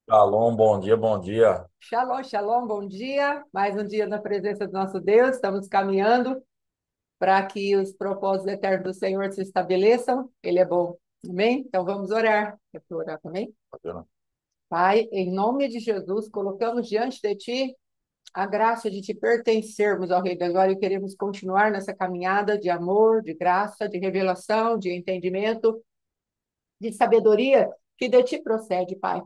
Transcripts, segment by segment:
Shalom, bom dia, bom dia. Shalom, shalom, bom dia. Mais um dia na presença do nosso Deus. Estamos caminhando para que os propósitos eternos do Senhor se estabeleçam. Ele é bom. Amém? Então vamos orar. Quer orar também? Pai, em nome de Jesus, colocamos diante de Ti a graça de Te pertencermos ao Rei da Glória e queremos continuar nessa caminhada de amor, de graça, de revelação, de entendimento, de sabedoria que de Ti procede, Pai.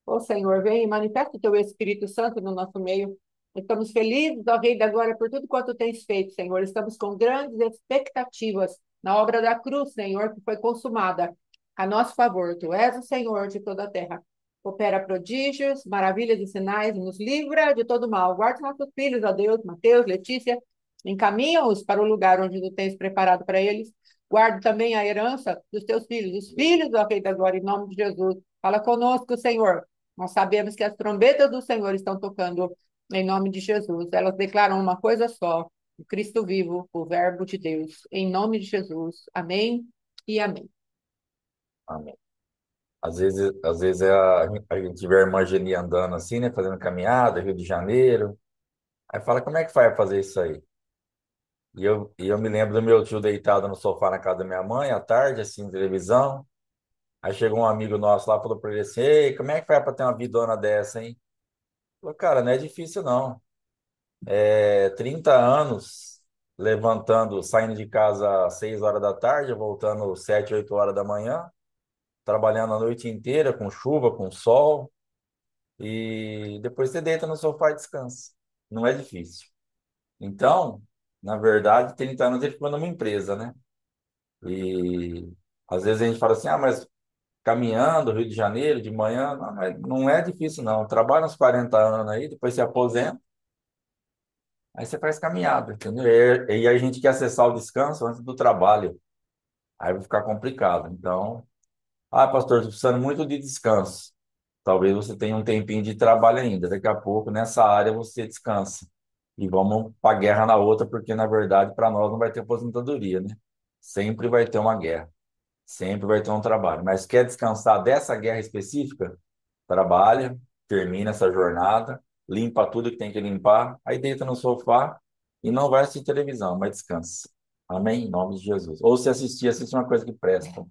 Ô Senhor, vem e manifesta o teu Espírito Santo no nosso meio. Estamos felizes, ó Rei da Glória, por tudo quanto tens feito, Senhor. Estamos com grandes expectativas na obra da cruz, Senhor, que foi consumada a nosso favor. Tu és o Senhor de toda a terra. Opera prodígios, maravilhas e sinais, nos livra de todo mal. Guarda os nossos filhos, ó Deus, Mateus, Letícia, encaminha-os para o lugar onde tu tens preparado para eles. Guarda também a herança dos teus filhos, os filhos do Rei da Glória, em nome de Jesus. Fala conosco, Senhor. Nós sabemos que as trombetas do Senhor estão tocando em nome de Jesus. Elas declaram uma coisa só: o Cristo vivo, o Verbo de Deus. Em nome de Jesus. Amém e amém. Amém. Às vezes a gente vê a irmã Geni andando assim, né? Fazendo caminhada, Rio de Janeiro. Aí fala, como é que faz para fazer isso aí? E eu me lembro do meu tio deitado no sofá na casa da minha mãe, à tarde, assim, televisão. Aí chegou um amigo nosso lá, falou para ele assim, ei, como é que faz para ter uma vidona dessa, hein? Falou, cara, não é difícil não. 30 anos levantando, saindo de casa às 6 horas da tarde, voltando 7, 8 horas da manhã, trabalhando a noite inteira, com chuva, com sol, e depois você deita no sofá e descansa. Não é difícil. Então, na verdade, 30 anos ele ficou numa empresa, né? E às vezes a gente fala assim, ah, mas caminhando, Rio de Janeiro, de manhã, não, mas não é difícil, não. Trabalha uns 40 anos aí, depois se aposenta, aí você faz caminhada, entendeu? E a gente quer acessar o descanso antes do trabalho. Aí vai ficar complicado. Então, ah, pastor, estou precisando muito de descanso. Talvez você tenha um tempinho de trabalho ainda. Daqui a pouco, nessa área, você descansa. E vamos para a guerra na outra, porque, na verdade, para nós não vai ter aposentadoria, né? Sempre vai ter uma guerra. Sempre vai ter um trabalho. Mas quer descansar dessa guerra específica? Trabalha, termina essa jornada, limpa tudo que tem que limpar, aí deita no sofá e não vai assistir televisão, mas descansa. Amém? Em nome de Jesus. Ou se assistir, assiste uma coisa que presta. Tá Ou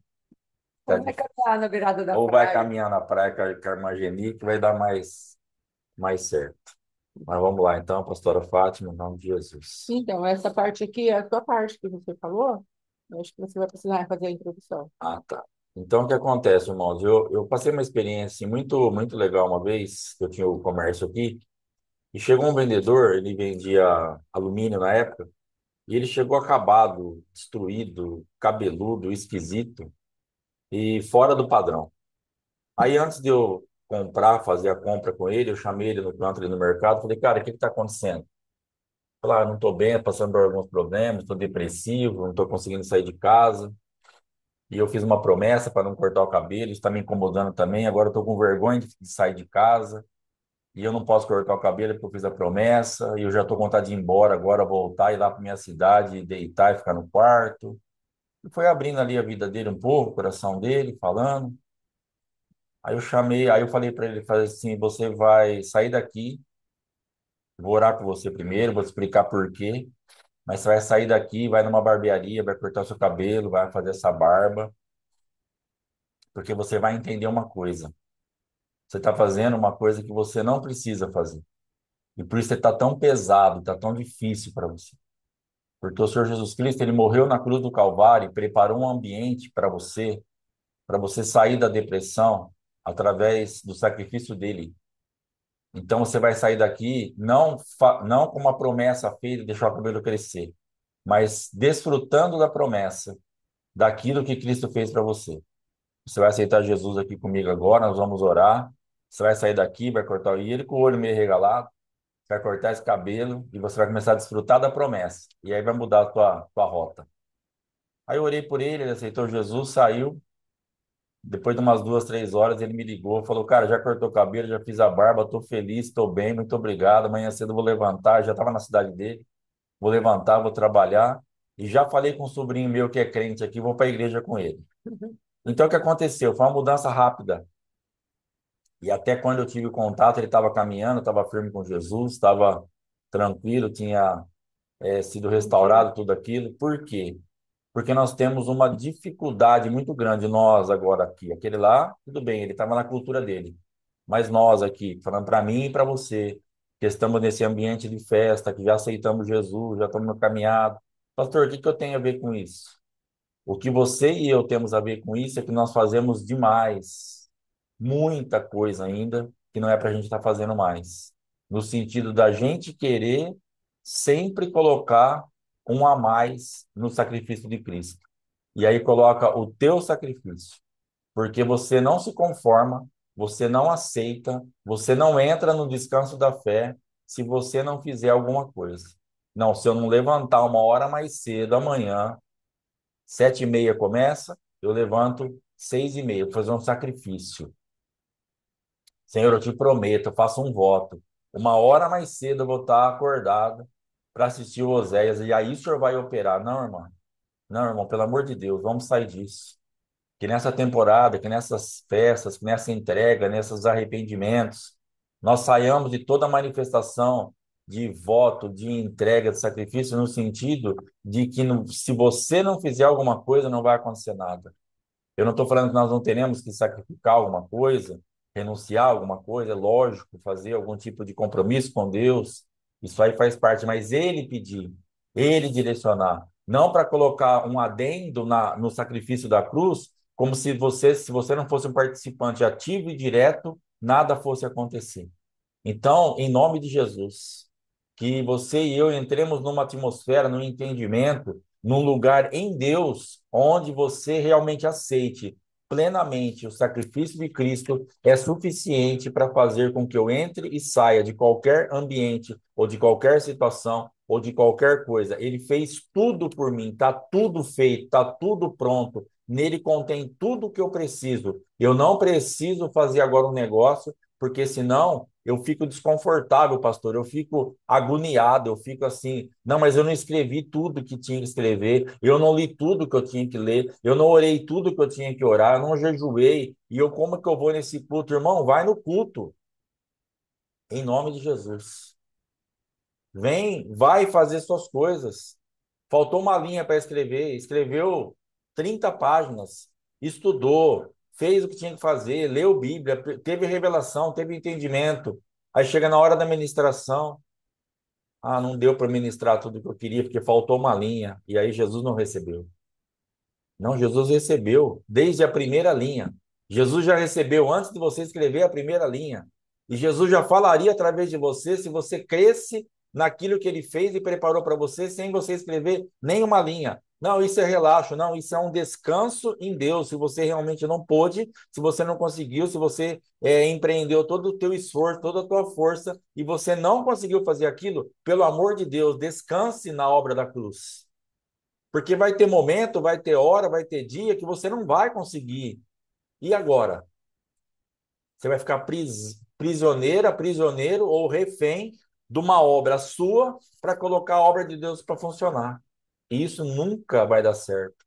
vai difícil. cantar na beirada da Ou vai praia. caminhar na praia com a irmã Geni, que vai dar mais certo. Mas vamos lá, então, pastora Fátima, em nome de Jesus. Então, essa parte aqui é a tua parte que você falou. Eu acho que você vai precisar fazer a introdução. Ah, tá. Então, o que acontece, irmãos? Eu passei uma experiência assim, muito, muito legal uma vez, que eu tinha o comércio aqui, e chegou um vendedor, ele vendia alumínio na época, e ele chegou acabado, destruído, cabeludo, esquisito e fora do padrão. Aí, antes de eu comprar, fazer a compra com ele, eu chamei ele no canto ali no mercado, falei, cara, o que está acontecendo? Falei, não estou bem, passando por alguns problemas, estou depressivo, não estou conseguindo sair de casa. E eu fiz uma promessa para não cortar o cabelo, isso está me incomodando também. Agora eu estou com vergonha de sair de casa e eu não posso cortar o cabelo porque eu fiz a promessa. E eu já estou com vontade de ir embora agora, voltar e ir lá para minha cidade, deitar e ficar no quarto. E foi abrindo ali a vida dele um pouco, o coração dele, falando. Aí eu chamei, aí eu falei para ele, falei assim, você vai sair daqui, vou orar por você primeiro, vou te explicar por quê, mas você vai sair daqui, vai numa barbearia, vai cortar o seu cabelo, vai fazer essa barba, porque você vai entender uma coisa. Você está fazendo uma coisa que você não precisa fazer. E por isso você está tão pesado, está tão difícil para você. Porque o Senhor Jesus Cristo, ele morreu na cruz do Calvário e preparou um ambiente para você sair da depressão através do sacrifício dele. Então você vai sair daqui não com uma promessa feita de deixar o cabelo crescer, mas desfrutando da promessa, daquilo que Cristo fez para você. Você vai aceitar Jesus aqui comigo agora, nós vamos orar. Você vai sair daqui, vai cortar e ele com o olho meio regalado, vai cortar esse cabelo e você vai começar a desfrutar da promessa. E aí vai mudar a tua rota. Aí eu orei por ele, ele aceitou Jesus, saiu. Depois de umas 2, 3 horas, ele me ligou, falou, cara, já cortou o cabelo, já fiz a barba, tô feliz, tô bem, muito obrigado. Amanhã cedo eu vou levantar, já estava na cidade dele, vou levantar, vou trabalhar. E já falei com um sobrinho meu que é crente aqui, vou para a igreja com ele. Então, o que aconteceu? Foi uma mudança rápida. E até quando eu tive contato, ele estava caminhando, estava firme com Jesus, estava tranquilo, tinha sido restaurado tudo aquilo. Por quê? Porque nós temos uma dificuldade muito grande, nós agora aqui. Aquele lá, tudo bem, ele estava na cultura dele. Mas nós aqui, falando para mim e para você, que estamos nesse ambiente de festa, que já aceitamos Jesus, já estamos no caminhado. Pastor, o que que eu tenho a ver com isso? O que você e eu temos a ver com isso é que nós fazemos demais, muita coisa ainda, que não é para a gente estar fazendo mais. No sentido da gente querer sempre colocar um a mais no sacrifício de Cristo. E aí coloca o teu sacrifício, porque você não se conforma, você não aceita, você não entra no descanso da fé se você não fizer alguma coisa. Não, se eu não levantar uma hora mais cedo amanhã, 7h30 começa, eu levanto 6h30, vou fazer um sacrifício. Senhor, eu te prometo, eu faço um voto. Uma hora mais cedo eu vou estar acordado para assistir o Oséias, e aí o senhor vai operar. Não, irmão. Não, irmão, pelo amor de Deus, vamos sair disso. Que nessa temporada, que nessas festas, que nessa entrega, nesses arrependimentos, nós saiamos de toda manifestação de voto, de entrega, de sacrifício, no sentido de que se você não fizer alguma coisa, não vai acontecer nada. Eu não estou falando que nós não teremos que sacrificar alguma coisa, renunciar a alguma coisa, é lógico, fazer algum tipo de compromisso com Deus, isso aí faz parte, mas ele pedir, ele direcionar, não para colocar um adendo no sacrifício da cruz, como se você não fosse um participante ativo e direto, nada fosse acontecer. Então, em nome de Jesus, que você e eu entremos numa atmosfera, num entendimento, num lugar em Deus, onde você realmente aceite plenamente o sacrifício de Cristo é suficiente para fazer com que eu entre e saia de qualquer ambiente, ou de qualquer situação, ou de qualquer coisa. Ele fez tudo por mim, está tudo feito, está tudo pronto. Nele contém tudo o que eu preciso. Eu não preciso fazer agora um negócio porque senão eu fico desconfortável, pastor, eu fico agoniado, eu fico assim, não, mas eu não escrevi tudo que tinha que escrever, eu não li tudo que eu tinha que ler, eu não orei tudo que eu tinha que orar, eu não jejuei, e eu como que eu vou nesse culto? Irmão, vai no culto, em nome de Jesus. Vem, vai fazer suas coisas. Faltou uma linha para escrever, escreveu 30 páginas, estudou, fez o que tinha que fazer, leu Bíblia, teve revelação, teve entendimento. Aí chega na hora da ministração, não deu para ministrar tudo que eu queria porque faltou uma linha, e aí Jesus não recebeu. Não, Jesus recebeu desde a primeira linha. Jesus já recebeu antes de você escrever a primeira linha. E Jesus já falaria através de você se você cresce naquilo que ele fez e preparou para você sem você escrever nenhuma linha. Não, isso é relaxo, não, isso é um descanso em Deus. Se você realmente não pôde, se você não conseguiu, se você empreendeu todo o teu esforço, toda a tua força e você não conseguiu fazer aquilo, pelo amor de Deus, descanse na obra da cruz. Porque vai ter momento, vai ter hora, vai ter dia que você não vai conseguir. E agora? Você vai ficar prisioneira, prisioneiro ou refém de uma obra sua para colocar a obra de Deus para funcionar. E isso nunca vai dar certo.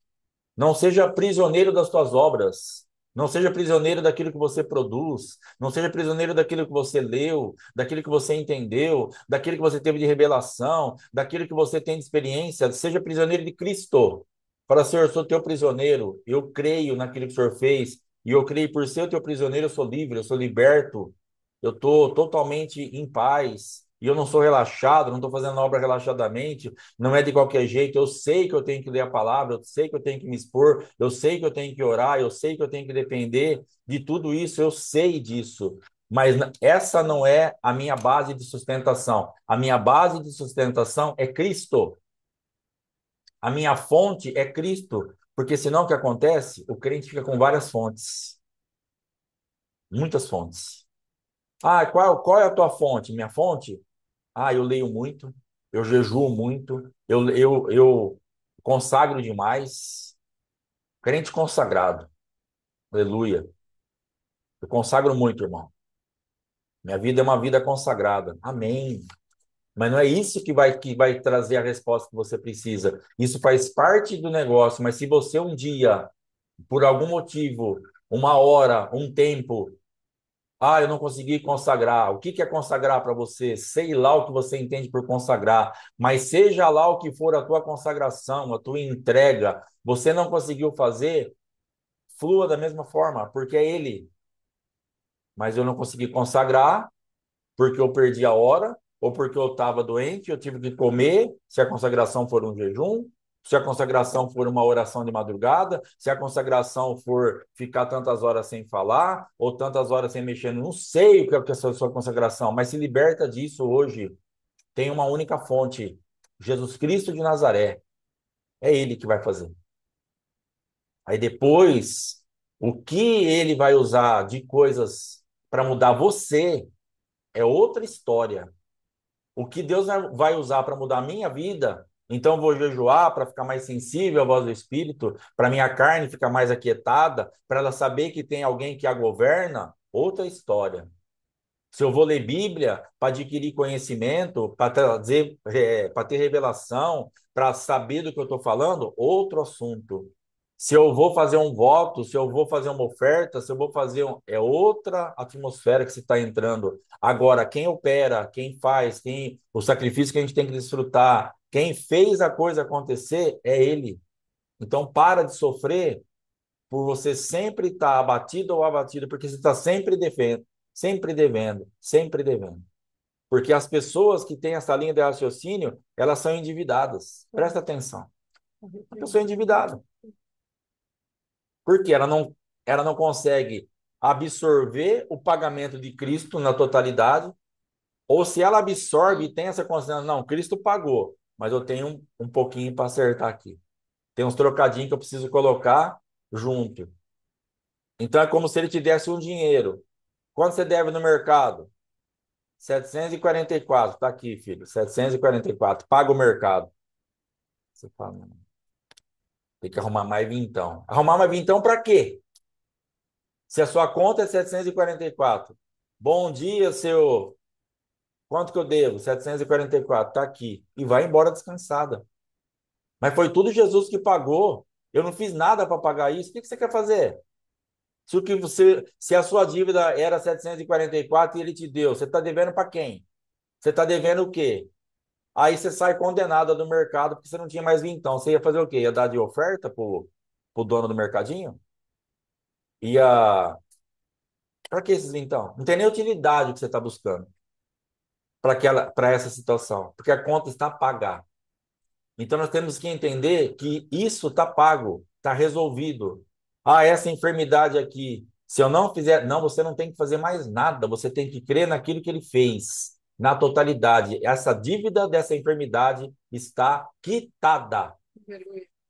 Não seja prisioneiro das tuas obras. Não seja prisioneiro daquilo que você produz. Não seja prisioneiro daquilo que você leu, daquilo que você entendeu, daquilo que você teve de revelação, daquilo que você tem de experiência. Seja prisioneiro de Cristo. Fala, Senhor, eu sou teu prisioneiro. Eu creio naquilo que o Senhor fez. E eu creio por ser o teu prisioneiro, eu sou livre, eu sou liberto. Eu estou totalmente em paz. E eu não sou relaxado, não estou fazendo a obra relaxadamente, não é de qualquer jeito. Eu sei que eu tenho que ler a palavra, eu sei que eu tenho que me expor, eu sei que eu tenho que orar, eu sei que eu tenho que depender de tudo isso, eu sei disso. Mas essa não é a minha base de sustentação. A minha base de sustentação é Cristo. A minha fonte é Cristo. Porque senão o que acontece? O crente fica com várias fontes, muitas fontes. Qual é a tua fonte? Minha fonte? Eu leio muito, eu jejuo muito, eu consagro demais. Crente consagrado. Aleluia. Eu consagro muito, irmão. Minha vida é uma vida consagrada. Amém. Mas não é isso que vai trazer a resposta que você precisa. Isso faz parte do negócio, mas se você um dia, por algum motivo, uma hora, um tempo, Ah, eu não consegui consagrar. O que que é consagrar para você? Sei lá o que você entende por consagrar, mas seja lá o que for a tua consagração, a tua entrega, você não conseguiu fazer, flua da mesma forma, porque é Ele. Mas eu não consegui consagrar porque eu perdi a hora, ou porque eu estava doente, eu tive que comer, se a consagração for um jejum, se a consagração for uma oração de madrugada, se a consagração for ficar tantas horas sem falar, ou tantas horas sem mexer, não sei o que é a sua consagração, mas se liberta disso hoje. Tem uma única fonte, Jesus Cristo de Nazaré. É Ele que vai fazer. Aí depois, o que Ele vai usar de coisas para mudar você é outra história. O que Deus vai usar para mudar a minha vida, então eu vou jejuar para ficar mais sensível à voz do Espírito, para minha carne ficar mais aquietada, para ela saber que tem alguém que a governa, outra história. Se eu vou ler Bíblia para adquirir conhecimento, para trazer, para ter revelação, para saber do que eu estou falando, outro assunto. Se eu vou fazer um voto, se eu vou fazer uma oferta, se eu vou fazer é outra atmosfera que você está entrando. Agora, quem opera, quem faz, quem o sacrifício que a gente tem que desfrutar, quem fez a coisa acontecer é Ele. Então, para de sofrer por você sempre estar abatido ou abatida, porque você está sempre devendo, sempre devendo, sempre devendo. Porque as pessoas que têm essa linha de raciocínio, elas são endividadas. Presta atenção. A pessoa é endividada. Porque ela não consegue absorver o pagamento de Cristo na totalidade, ou se ela absorve e tem essa consciência, não, Cristo pagou, mas eu tenho um pouquinho para acertar aqui. Tem uns trocadinhos que eu preciso colocar junto. Então é como se ele te desse um dinheiro. Quanto você deve no mercado? 744. Tá aqui, filho. 744. Paga o mercado. Você fala, não, tem que arrumar mais vintão. Arrumar mais vintão para quê? Se a sua conta é 744. Bom dia, seu. Quanto que eu devo? 744. Tá aqui. E vai embora descansada. Mas foi tudo Jesus que pagou. Eu não fiz nada para pagar isso. O que que você quer fazer? Se a sua dívida era 744 e ele te deu, você está devendo para quem? Você está devendo o quê? Aí você sai condenada do mercado porque você não tinha mais vintão. Você ia fazer o quê? Ia dar de oferta pro dono do mercadinho? Ia. Para que esses vintão? Não tem nem utilidade que você está buscando para essa situação, porque a conta está paga. Então nós temos que entender que isso está pago, está resolvido. Ah, essa enfermidade aqui, se eu não fizer, não, você não tem que fazer mais nada, você tem que crer naquilo que ele fez, na totalidade. Essa dívida dessa enfermidade está quitada.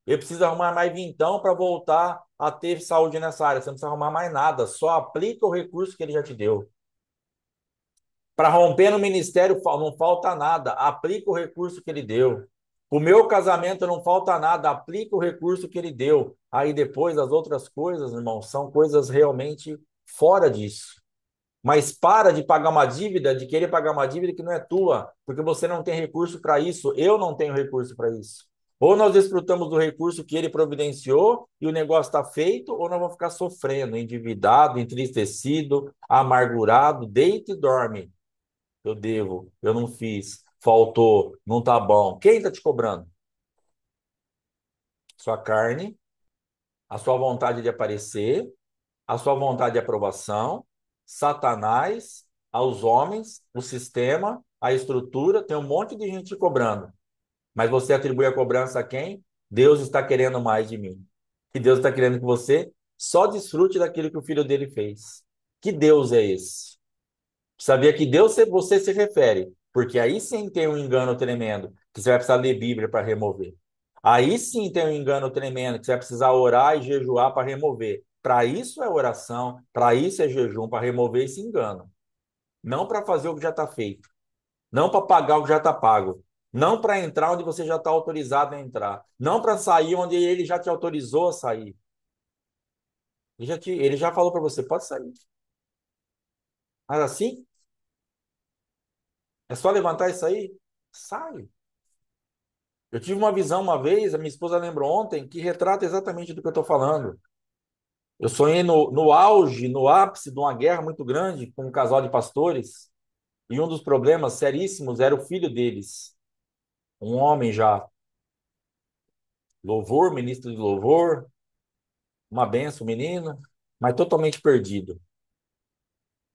Eu preciso arrumar mais vintão para voltar a ter saúde nessa área. Você não precisa arrumar mais nada, só aplica o recurso que ele já te deu. Para romper no ministério não falta nada, aplica o recurso que ele deu. O meu casamento não falta nada, aplica o recurso que ele deu. Aí depois as outras coisas, irmão, são coisas realmente fora disso. Mas para de pagar uma dívida, de querer pagar uma dívida que não é tua, porque você não tem recurso para isso, eu não tenho recurso para isso. Ou nós desfrutamos do recurso que ele providenciou e o negócio está feito, ou nós vamos ficar sofrendo, endividado, entristecido, amargurado, deita e dorme. Eu devo, eu não fiz, faltou, não tá bom. Quem está te cobrando? Sua carne, a sua vontade de aparecer, a sua vontade de aprovação, Satanás, aos homens, o sistema, a estrutura, tem um monte de gente te cobrando. Mas você atribui a cobrança a quem? Deus está querendo mais de mim. Que Deus está querendo que você só desfrute daquilo que o filho dele fez. Que Deus é esse? Sabia que Deus você se refere, porque aí sim tem um engano tremendo, que você vai precisar ler Bíblia para remover. Aí sim tem um engano tremendo, que você vai precisar orar e jejuar para remover. Para isso é oração, para isso é jejum, para remover esse engano. Não para fazer o que já está feito, não para pagar o que já está pago, não para entrar onde você já está autorizado a entrar, não para sair onde ele já te autorizou a sair. Ele já falou para você, pode sair. Mas assim, é só levantar e sair? Sai. Eu tive uma visão uma vez, a minha esposa lembrou ontem, que retrata exatamente do que eu estou falando. Eu sonhei no auge, no ápice de uma guerra muito grande com um casal de pastores, e um dos problemas seríssimos era o filho deles, um homem já, louvor, ministro de louvor, uma benção, menino, mas totalmente perdido.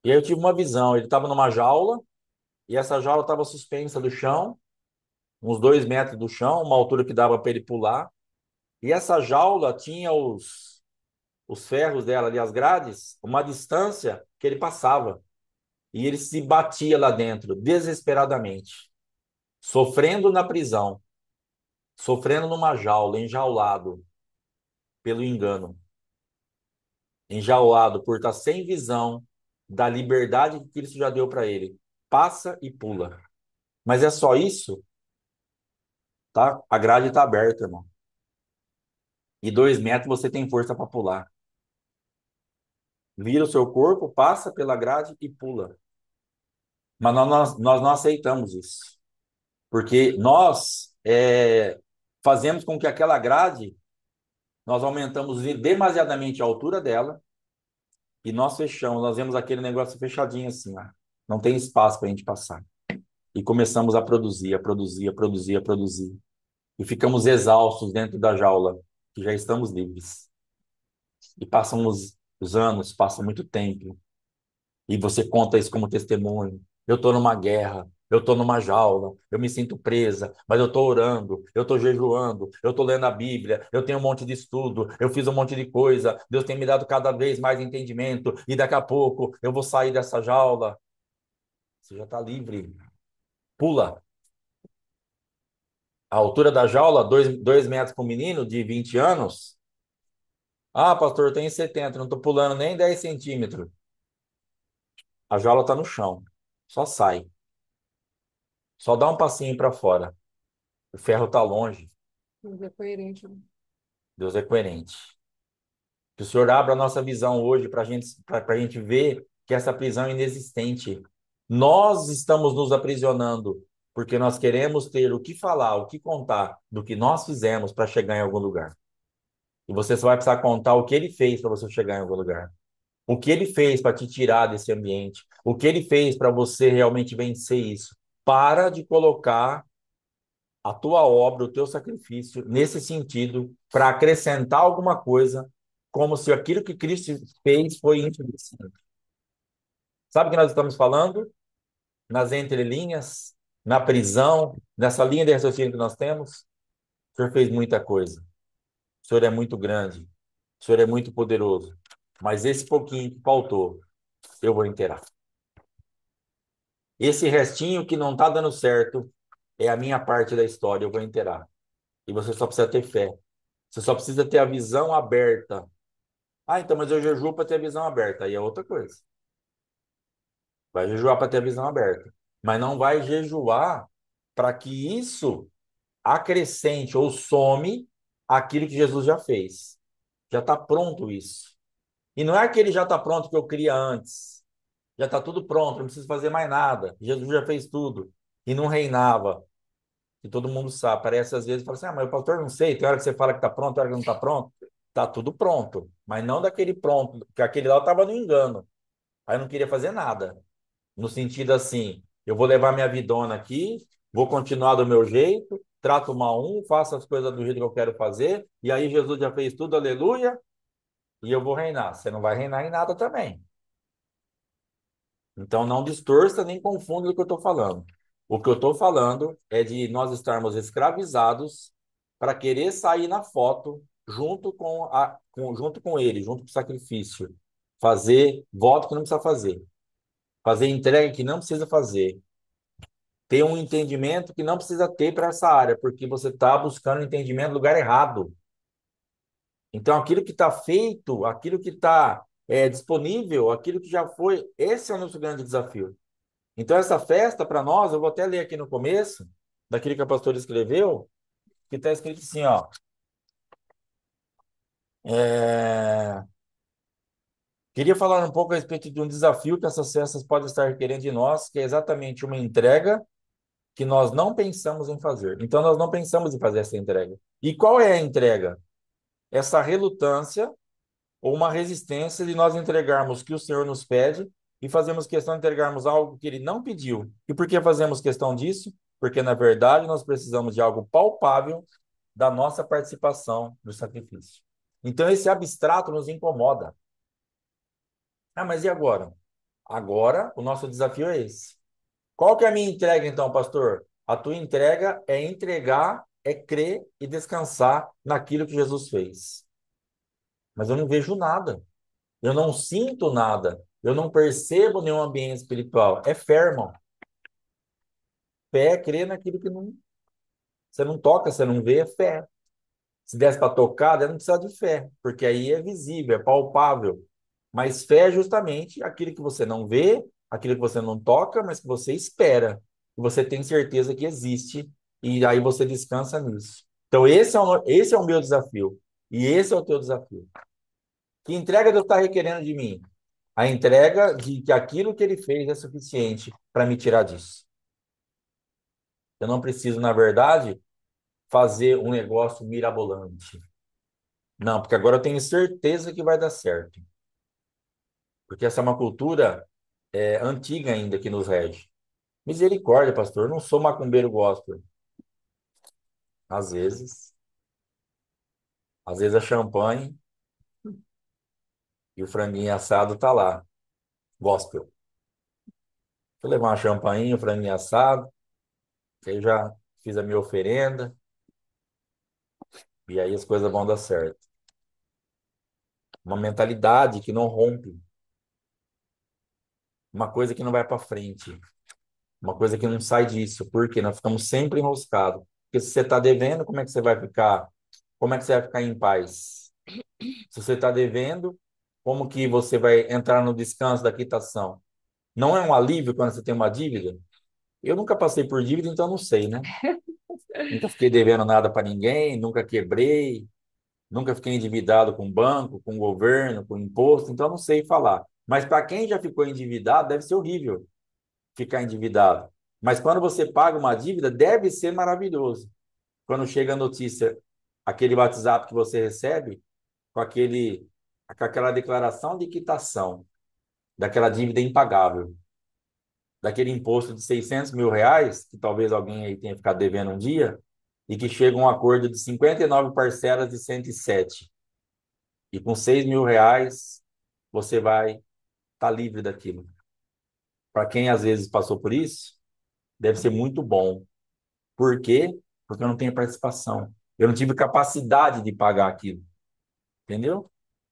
E aí eu tive uma visão, ele estava numa jaula, e essa jaula estava suspensa do chão, uns 2 metros do chão, uma altura que dava para ele pular, e essa jaula tinha os ferros dela ali, as grades, uma distância que ele passava. E ele se batia lá dentro, desesperadamente, sofrendo na prisão, sofrendo numa jaula, enjaulado pelo engano, enjaulado por estar sem visão da liberdade que Cristo já deu para ele. Passa e pula. Mas é só isso, tá? A grade está aberta, irmão. E 2 metros você tem força para pular. Vira o seu corpo, passa pela grade e pula. Mas nós não aceitamos isso. Porque nós fazemos com que aquela grade, nós aumentamos demasiadamente a altura dela e nós fechamos, nós vemos aquele negócio fechadinho assim, ó. Não tem espaço para a gente passar. E começamos a produzir, a produzir, a produzir, a produzir. E ficamos exaustos dentro da jaula, que já estamos livres. E passam os anos, passa muito tempo. E você conta isso como testemunho. Eu estou numa guerra, eu estou numa jaula, eu me sinto presa, mas eu estou orando, eu estou jejuando, eu estou lendo a Bíblia, eu tenho um monte de estudo, eu fiz um monte de coisa, Deus tem me dado cada vez mais entendimento, e daqui a pouco eu vou sair dessa jaula. Você já está livre. Pula. A altura da jaula, 2 metros para um menino de 20 anos. Ah, pastor, eu tenho 70, não estou pulando nem 10 centímetros. A jaula está no chão. Só sai. Só dá um passinho para fora. O ferro está longe. Mas é coerente, né? Deus é coerente. Que o Senhor abra a nossa visão hoje para a gente ver que essa prisão é inexistente. Nós estamos nos aprisionando porque nós queremos ter o que falar, o que contar do que nós fizemos para chegar em algum lugar. E você só vai precisar contar o que ele fez para você chegar em algum lugar. O que ele fez para te tirar desse ambiente. O que ele fez para você realmente vencer isso. Para de colocar a tua obra, o teu sacrifício, nesse sentido, para acrescentar alguma coisa, como se aquilo que Cristo fez foi insuficiente. Sabe o que nós estamos falando? Nas entrelinhas, na prisão, nessa linha de raciocínio que nós temos? O Senhor fez muita coisa. O Senhor é muito grande. O Senhor é muito poderoso. Mas esse pouquinho que faltou, eu vou inteirar. Esse restinho que não está dando certo é a minha parte da história, eu vou inteirar. E você só precisa ter fé. Você só precisa ter a visão aberta. Ah, então, mas eu jejuo para ter a visão aberta. Aí é outra coisa. Vai jejuar para ter a visão aberta. Mas não vai jejuar para que isso acrescente ou some aquilo que Jesus já fez. Já está pronto isso. E não é que ele já está pronto que eu queria antes. Já está tudo pronto, não preciso fazer mais nada. Jesus já fez tudo. E não reinava. E todo mundo sabe. Parece às vezes, fala assim, ah, mas o pastor não sei, tem hora que você fala que está pronto, tem hora que não está pronto. Está tudo pronto. Mas não daquele pronto, porque aquele lá estava no engano. Aí eu não queria fazer nada. No sentido assim, eu vou levar minha vidona aqui, vou continuar do meu jeito, trato uma a um, faço as coisas do jeito que eu quero fazer, e aí Jesus já fez tudo, aleluia, e eu vou reinar. Você não vai reinar em nada também. Então não distorça nem confunda o que eu estou falando. O que eu estou falando é de nós estarmos escravizados para querer sair na foto junto com ele, junto com o sacrifício. Fazer voto que não precisa fazer. Fazer entrega que não precisa fazer. Ter um entendimento que não precisa ter para essa área, porque você está buscando entendimento no lugar errado. Então, aquilo que está feito, aquilo que está disponível, aquilo que já foi, esse é o nosso grande desafio. Então, essa festa, para nós, eu vou até ler aqui no começo, daquilo que a pastora escreveu, que está escrito assim, ó. é, Queria falar um pouco a respeito de um desafio que essas festas podem estar requerendo de nós, que é exatamente uma entrega que nós não pensamos em fazer. Então, nós não pensamos em fazer essa entrega. E qual é a entrega? Essa relutância ou uma resistência de nós entregarmos o que o Senhor nos pede e fazemos questão de entregarmos algo que Ele não pediu. E por que fazemos questão disso? Porque, na verdade, nós precisamos de algo palpável da nossa participação no sacrifício. Então, esse abstrato nos incomoda. Ah, mas e agora? Agora, o nosso desafio é esse. Qual que é a minha entrega, então, pastor? A tua entrega é entregar, é crer e descansar naquilo que Jesus fez. Mas eu não vejo nada. Eu não sinto nada. Eu não percebo nenhum ambiente espiritual. É fé, irmão. Fé é crer naquilo que não, você não toca, você não vê, é fé. Se desse para tocar, daí não precisa de fé, porque aí é visível, é palpável. Mas fé é justamente aquilo que você não vê, aquilo que você não toca, mas que você espera, que você tem certeza que existe, e aí você descansa nisso. Então, esse é o meu desafio, e esse é o teu desafio. Que entrega Deus está requerendo de mim? A entrega de que aquilo que ele fez é suficiente para me tirar disso. Eu não preciso, na verdade, fazer um negócio mirabolante. Não, porque agora eu tenho certeza que vai dar certo. Porque essa é uma cultura antiga ainda que nos rege. Misericórdia, pastor, eu não sou macumbeiro gospel. Às vezes, às vezes a champanhe e o franguinho assado tá lá, gospel. Vou levar uma champanhe, um franguinho assado, aí eu já fiz a minha oferenda e aí as coisas vão dar certo. Uma mentalidade que não rompe, uma coisa que não vai para frente, uma coisa que não sai disso, porque nós ficamos sempre enroscados. Porque se você está devendo, como é que você vai ficar? Como é que você vai ficar em paz? Se você está devendo, como que você vai entrar no descanso da quitação? Não é um alívio quando você tem uma dívida? Eu nunca passei por dívida, então não sei, né? Nunca fiquei devendo nada para ninguém, nunca quebrei, nunca fiquei endividado com banco, com governo, com imposto, então não sei falar. Mas para quem já ficou endividado, deve ser horrível ficar endividado. Mas quando você paga uma dívida, deve ser maravilhoso. Quando chega a notícia, aquele WhatsApp que você recebe, com com aquela declaração de quitação, daquela dívida impagável, daquele imposto de R$ 600.000, que talvez alguém aí tenha ficado devendo um dia, e que chega um acordo de 59 parcelas de 107. E com R$ 6.000, você vai estar livre daquilo. Para quem às vezes passou por isso, deve ser muito bom. Por quê? Porque eu não tenho participação. Eu não tive capacidade de pagar aquilo. Entendeu?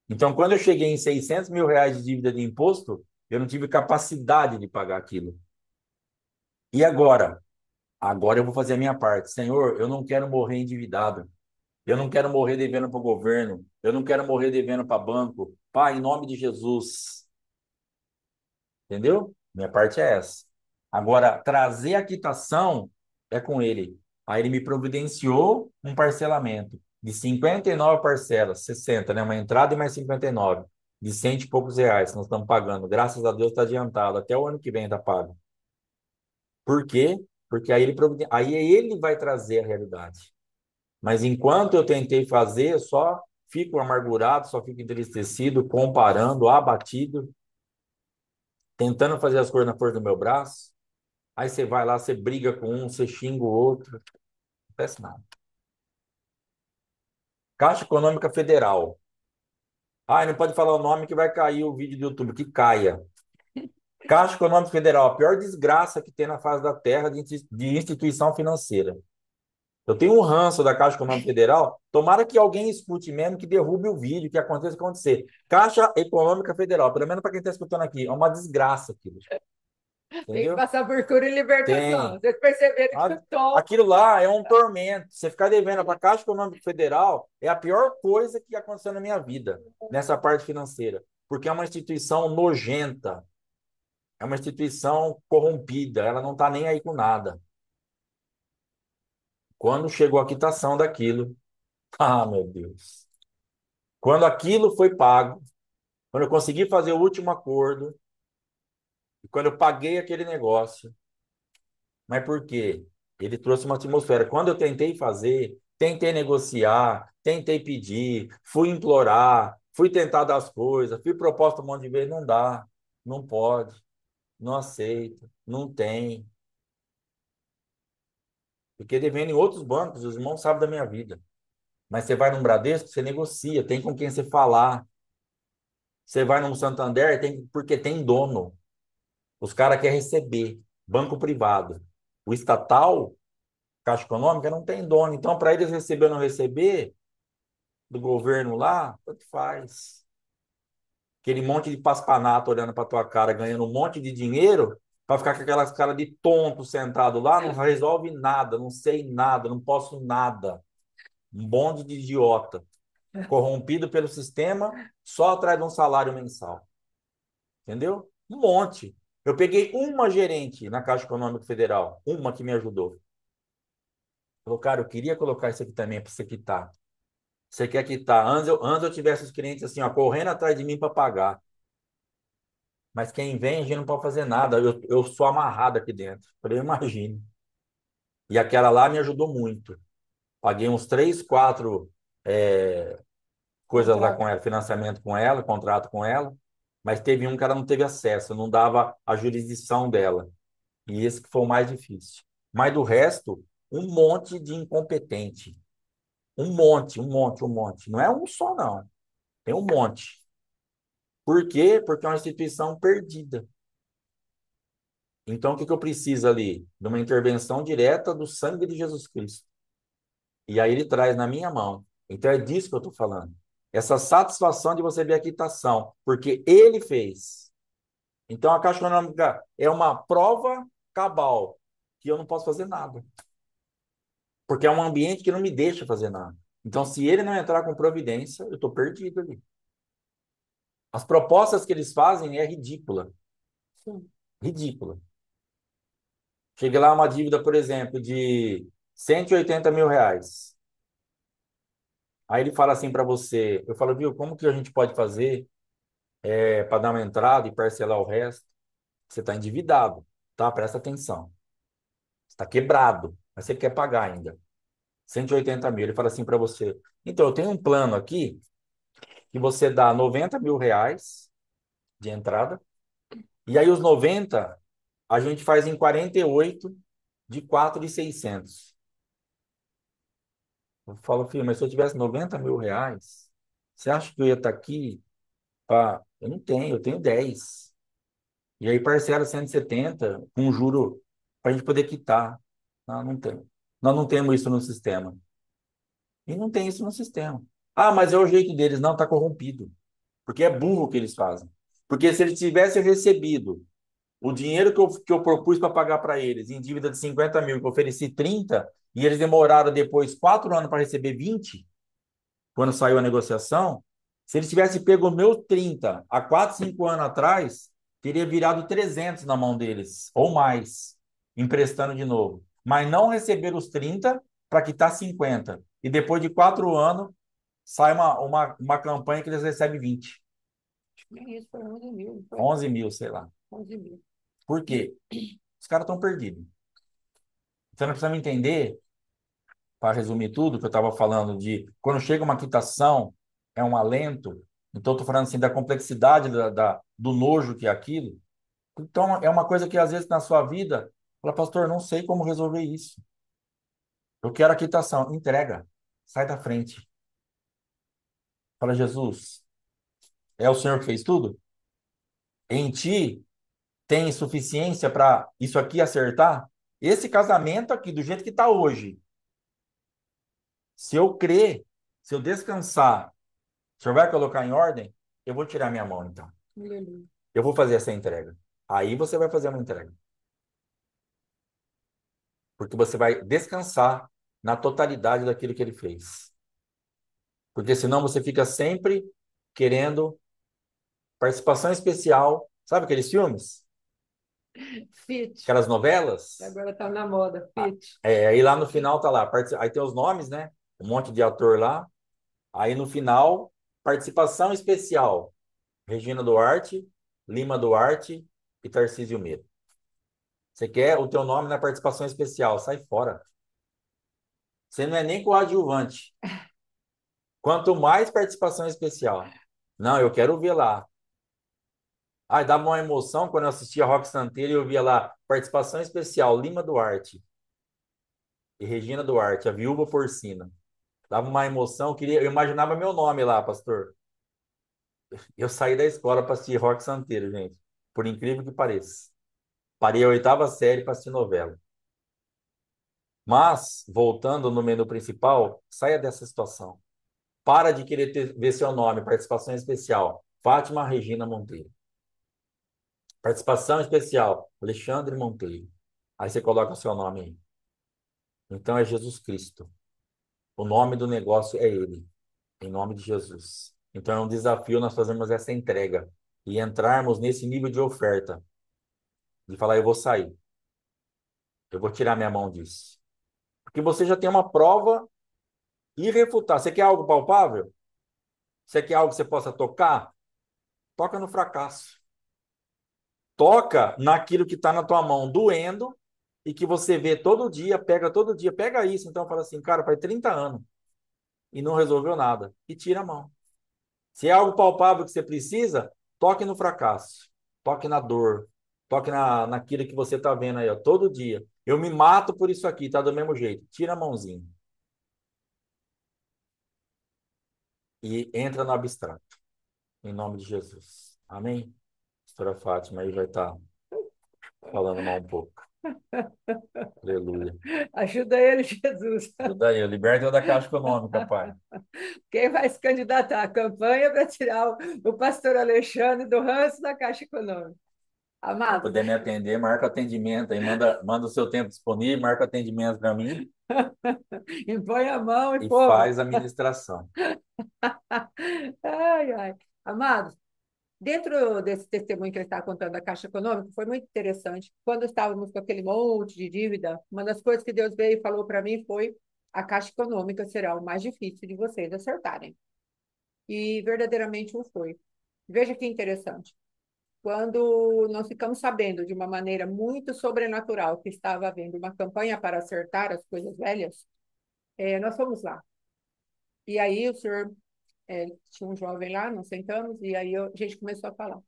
Então, quando eu cheguei em R$ 600.000 de dívida de imposto, eu não tive capacidade de pagar aquilo. E agora? Agora eu vou fazer a minha parte. Senhor, eu não quero morrer endividado. Eu não quero morrer devendo para o governo. Eu não quero morrer devendo para banco. Pai, em nome de Jesus. Entendeu? Minha parte é essa. Agora, trazer a quitação é com ele. Aí ele me providenciou um parcelamento de 59 parcelas, 60, né? Uma entrada e mais 59, de cento e poucos reais que nós estamos pagando. Graças a Deus está adiantado. Até o ano que vem está pago. Por quê? Porque aí ele vai trazer a realidade. Mas enquanto eu tentei fazer, eu só fico amargurado, só fico entristecido, comparando, abatido, tentando fazer as coisas na força do meu braço. Aí você vai lá, você briga com um, você xinga o outro. Não acontece nada. Caixa Econômica Federal. Ah, não pode falar o nome que vai cair o vídeo do YouTube, que caia. Caixa Econômica Federal, a pior desgraça que tem na face da Terra de instituição financeira. Eu tenho um ranço da Caixa Econômica Federal. Tomara que alguém escute mesmo, que derrube o vídeo, que aconteça o que acontecer. Caixa Econômica Federal, pelo menos para quem está escutando aqui, é uma desgraça aquilo. Tem que Entendeu? passar por cura e libertação. Tem. Vocês perceberam que eu tô. Aquilo lá é um tormento. Você ficar devendo para a Caixa Econômica Federal é a pior coisa que aconteceu na minha vida, nessa parte financeira. Porque é uma instituição nojenta, é uma instituição corrompida, ela não está nem aí com nada. Quando chegou a quitação daquilo, ah, meu Deus. Quando aquilo foi pago, quando eu consegui fazer o último acordo, e quando eu paguei aquele negócio, mas por quê? Ele trouxe uma atmosfera. Quando eu tentei fazer, tentei negociar, tentei pedir, fui implorar, Fui tentar dar as coisas, fui proposto um monte de vezes, não dá, não pode, não aceita, não tem. Fiquei devendo em outros bancos, os irmãos sabem da minha vida. Mas você vai num Bradesco, você negocia, tem com quem você falar. Você vai num Santander, tem, porque tem dono. Os caras querem receber. Banco privado. O estatal, Caixa Econômica, não tem dono. Então, para eles receber ou não receber, do governo lá, tanto faz. Aquele monte de paspanato olhando para tua cara, ganhando um monte de dinheiro, para ficar com aquelas caras de tonto sentado lá, não resolve nada, não sei nada, não posso nada. Um bonde de idiota, corrompido pelo sistema, só atrás de um salário mensal. Entendeu? Um monte. Eu peguei uma gerente na Caixa Econômica Federal, uma que me ajudou. Falou, cara, eu queria colocar isso aqui também para você quitar. Você quer quitar? Antes eu tivesse os clientes assim, ó, correndo atrás de mim para pagar. Mas quem vem, a gente não pode fazer nada. Eu sou amarrado aqui dentro. Falei, imagine. E aquela lá me ajudou muito. Paguei uns três, quatro coisas lá com Contrato. ela, financiamento com ela, contrato com ela. Mas teve um que ela não teve acesso, não dava a jurisdição dela. E esse que foi o mais difícil. Mas do resto, um monte de incompetente. Um monte, um monte, um monte. Não é um só, não. Tem um monte. Por quê? Porque é uma instituição perdida. Então, o que que eu preciso ali? De uma intervenção direta do sangue de Jesus Cristo. E aí ele traz na minha mão. Então, é disso que eu estou falando. Essa satisfação de você ver a quitação. Porque ele fez. Então, a Caixa Econômica é uma prova cabal que eu não posso fazer nada. Porque é um ambiente que não me deixa fazer nada. Então, se ele não entrar com providência, eu estou perdido ali. As propostas que eles fazem é ridícula. Sim. Ridícula. Cheguei lá uma dívida, por exemplo, de R$ 180.000. Aí ele fala assim para você, eu falo, viu, como que a gente pode fazer para dar uma entrada e parcelar o resto? Você está endividado, tá? Presta atenção. Você está quebrado, mas você quer pagar ainda. 180.000. Ele fala assim para você, então, eu tenho um plano aqui que você dá R$ 90.000 de entrada, e aí os 90 a gente faz em 48 de 4.600. Eu falo, filho, mas se eu tivesse R$ 90.000, você acha que eu ia estar aqui? Eu não tenho, eu tenho 10. E aí parcela 170 com juro para a gente poder quitar. Não, não tem. Nós não temos isso no sistema. E não tem isso no sistema. Ah, mas é o jeito deles. Não, está corrompido. Porque é burro o que eles fazem. Porque se eles tivessem recebido o dinheiro que eu propus para pagar para eles em dívida de 50.000, que eu ofereci 30, e eles demoraram depois 4 anos para receber 20, quando saiu a negociação, se eles tivessem pego o meu 30 há 4, 5 anos atrás, teria virado 300 na mão deles, ou mais, emprestando de novo. Mas não receberam os 30 para quitar 50. E depois de 4 anos, sai uma campanha que eles recebem 20. Nem isso foi 11 mil, não foi? 11.000, sei lá. 11 mil. Por quê? Os caras estão perdidos. Você não precisa me entender, para resumir tudo que eu estava falando de quando chega uma quitação, é um alento. Então, estou falando assim da complexidade do nojo que é aquilo. Então, é uma coisa que às vezes na sua vida, fala, pastor, não sei como resolver isso. Eu quero a quitação. Entrega. Sai da frente. Fala, Jesus, é o Senhor que fez tudo? Em ti tem suficiência para isso aqui acertar? Esse casamento aqui, do jeito que está hoje, se eu crer, se eu descansar, o senhor vai colocar em ordem? Eu vou tirar minha mão, então. Aleluia. Eu vou fazer essa entrega. Aí você vai fazer uma entrega. Porque você vai descansar na totalidade daquilo que ele fez. Porque senão você fica sempre querendo participação especial. Sabe aqueles filmes? Fit. Aquelas novelas? Agora tá na moda, Ah, fit. aí lá no final tá lá. Aí tem os nomes, né? Um monte de ator lá. Aí no final, participação especial. Regina Duarte, Lima Duarte e Tarcísio Meira. Você quer o teu nome na participação especial, sai fora. Você não é nem coadjuvante. Quanto mais participação especial. Não, eu quero ver lá. Ai, dava uma emoção quando eu assistia Rock Santeiro e eu via lá participação especial, Lima Duarte e Regina Duarte, a viúva porcina. Dava uma emoção, eu imaginava meu nome lá, pastor. Eu saí da escola para assistir Rock Santeiro, gente. Por incrível que pareça. Parei a oitava série para assistir novela. Mas, voltando no menu principal, saia dessa situação. Para de querer ver seu nome, participação especial. Fátima Regina Monteiro. Participação especial, Alexandre Monteiro. Aí você coloca o seu nome aí. Então é Jesus Cristo. O nome do negócio é Ele, em nome de Jesus. Então é um desafio nós fazermos essa entrega e entrarmos nesse nível de oferta, de falar, eu vou sair, eu vou tirar minha mão disso. Porque você já tem uma prova irrefutável. Você quer algo palpável? Você quer algo que você possa tocar? Toca no fracasso. Toca naquilo que está na tua mão doendo e que você vê todo dia, pega isso. Então fala assim, cara, faz 30 anos e não resolveu nada. E tira a mão. Se é algo palpável que você precisa, toque no fracasso, toque na dor, toque naquilo que você está vendo aí, ó, todo dia. Eu me mato por isso aqui, tá do mesmo jeito. Tira a mãozinha e entra no abstrato, em nome de Jesus. Amém? A pastora Fátima aí vai estar falando mal um pouco. Aleluia. Ajuda ele, Jesus. Ajuda aí, liberta eu da Caixa Econômica, pai. Quem vai se candidatar à campanha para tirar o pastor Alexandre do ranço da Caixa Econômica? Se Amados, puder me atender, marca atendimento aí, manda o seu tempo disponível, marca atendimento para mim impõe a mão e e povo. faz a ministração. Ai, ai. Amados, dentro desse testemunho que ele está contando da Caixa Econômica, foi muito interessante. Quando estávamos com aquele monte de dívida, uma das coisas que Deus veio e falou para mim foi: a Caixa Econômica será o mais difícil de vocês acertarem. E verdadeiramente o foi. Veja que interessante. Quando nós ficamos sabendo de uma maneira muito sobrenatural que estava havendo uma campanha para acertar as coisas velhas, nós fomos lá. E aí o senhor tinha um jovem lá, nós sentamos, e aí a gente começou a falar.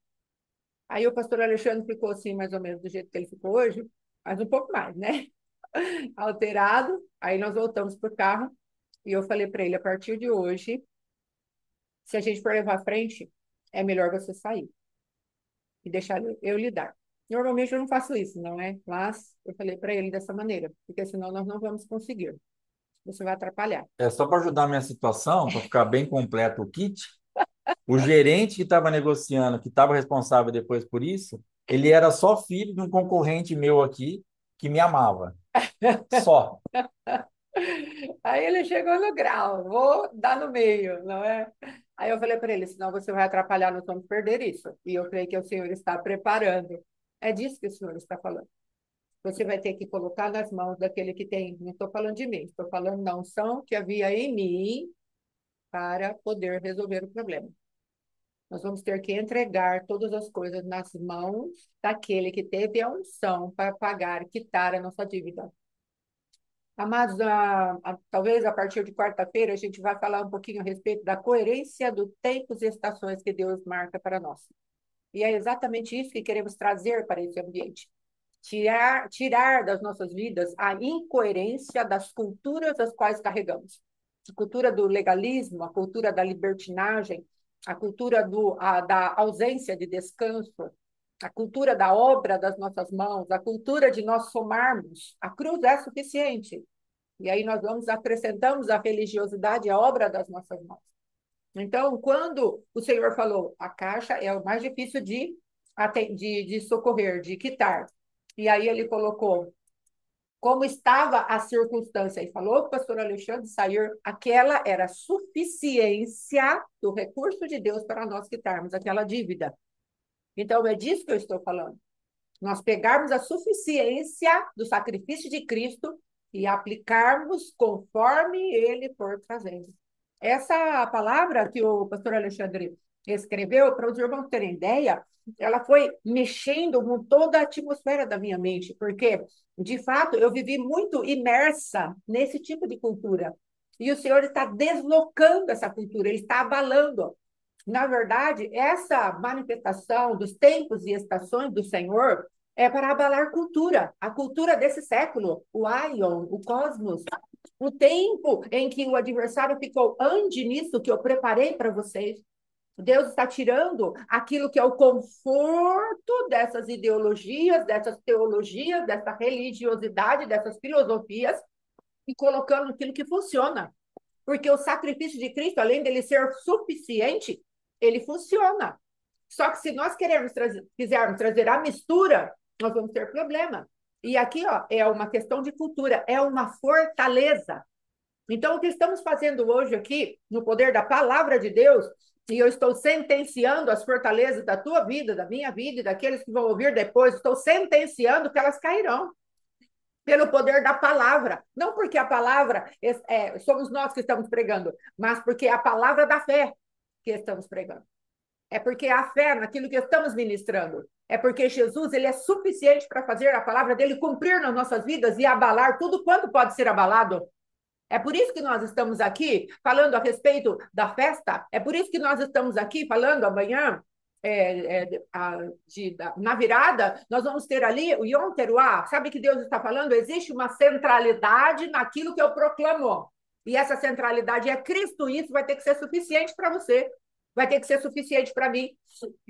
Aí o pastor Alexandre ficou assim, mais ou menos do jeito que ele ficou hoje, mas um pouco mais, né? Alterado. Aí nós voltamos para o carro e eu falei para ele, a partir de hoje, se a gente for levar à frente, é melhor você sair e deixar eu lidar. Normalmente eu não faço isso, não é? Mas eu falei para ele dessa maneira, porque senão nós não vamos conseguir. Você vai atrapalhar. É só para ajudar a minha situação, para ficar bem completo o kit. O gerente que estava negociando, que estava responsável depois por isso, ele era só filho de um concorrente meu aqui que me amava. Só. Aí ele chegou no grau, vou dar no meio, não é? Aí eu falei para ele, senão você vai atrapalhar, nós vamos perder isso. E eu creio que o senhor está preparando. É disso que o senhor está falando. Você vai ter que colocar nas mãos daquele que tem, não estou falando de mim, estou falando da unção que havia em mim para poder resolver o problema. Nós vamos ter que entregar todas as coisas nas mãos daquele que teve a unção para pagar, quitar a nossa dívida. Amados, talvez a partir de quarta-feira a gente vai falar um pouquinho a respeito da coerência do tempos e estações que Deus marca para nós. E é exatamente isso que queremos trazer para esse ambiente. Tirar das nossas vidas a incoerência das culturas as quais carregamos. A cultura do legalismo, a cultura da libertinagem, a cultura da ausência de descanso, a cultura da obra das nossas mãos, a cultura de nós somarmos. A cruz é suficiente. E aí nós acrescentamos a religiosidade à obra das nossas mãos. Então, quando o Senhor falou, a caixa é o mais difícil de socorrer, de quitar. E aí ele colocou como estava a circunstância e falou para o pastor Alexandre sair, aquela era a suficiência do recurso de Deus para nós quitarmos aquela dívida. Então, é disso que eu estou falando. Nós pegarmos a suficiência do sacrifício de Cristo e aplicarmos conforme ele for trazendo. Essa palavra que o pastor Alexandre escreveu, para os irmãos terem ideia, ela foi mexendo com toda a atmosfera da minha mente, porque, de fato, eu vivi muito imersa nesse tipo de cultura. E o Senhor está deslocando essa cultura, ele está abalando. Na verdade, essa manifestação dos tempos e estações do Senhor é para abalar cultura, a cultura desse século, o Aion, o cosmos, o tempo em que o adversário ficou, ande nisso que eu preparei para vocês. Deus está tirando aquilo que é o conforto dessas ideologias, dessas teologias, dessa religiosidade, dessas filosofias e colocando aquilo que funciona. Porque o sacrifício de Cristo, além dele ser suficiente, ele funciona. Só que se nós quisermos trazer a mistura, nós vamos ter problema. E aqui, ó, é uma questão de cultura, é uma fortaleza. Então, o que estamos fazendo hoje aqui, no poder da palavra de Deus, e eu estou sentenciando as fortalezas da tua vida, da minha vida e daqueles que vão ouvir depois, estou sentenciando que elas cairão pelo poder da palavra. Não porque a palavra somos nós que estamos pregando, mas porque é a palavra da fé que estamos pregando. É porque a fé naquilo que estamos ministrando. É porque Jesus ele é suficiente para fazer a palavra dele cumprir nas nossas vidas e abalar tudo quanto pode ser abalado. É por isso que nós estamos aqui falando a respeito da festa. É por isso que nós estamos aqui falando amanhã, na virada, nós vamos ter ali o Yom Teruah. Sabe que Deus está falando? Existe uma centralidade naquilo que eu proclamo. E essa centralidade é Cristo. E isso vai ter que ser suficiente para você. Vai ter que ser suficiente para mim.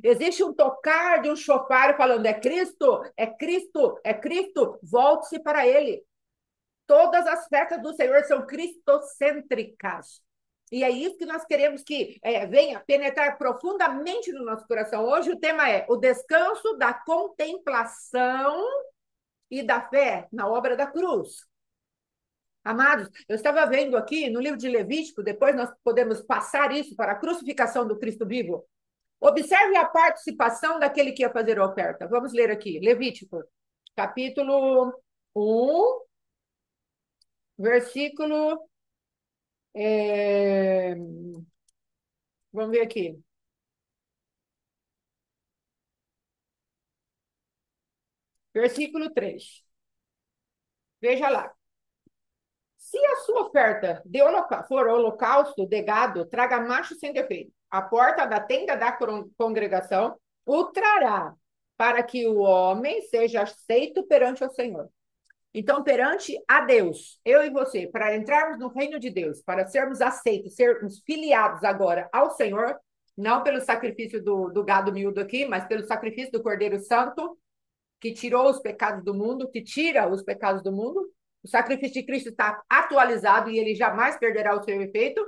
Existe um tocar de um chofar falando: é Cristo, é Cristo, é Cristo. Volte-se para Ele. Todas as festas do Senhor são cristocêntricas. E é isso que nós queremos que venha penetrar profundamente no nosso coração. Hoje o tema é o descanso da contemplação e da fé na obra da cruz. Amados, eu estava vendo aqui no livro de Levítico, depois nós podemos passar isso para a crucificação do Cristo vivo. Observe a participação daquele que ia fazer a oferta. Vamos ler aqui, Levítico, capítulo 1, versículo. Vamos ver aqui. Versículo 3. Veja lá. Se a sua oferta for holocausto de gado, traga macho sem defeito. A porta da tenda da congregação o trará, para que o homem seja aceito perante o Senhor. Então, perante a Deus, eu e você, para entrarmos no reino de Deus, para sermos aceitos, sermos filiados agora ao Senhor, não pelo sacrifício do gado miúdo aqui, mas pelo sacrifício do Cordeiro Santo, que tirou os pecados do mundo, que tira os pecados do mundo. O sacrifício de Cristo está atualizado e ele jamais perderá o seu efeito.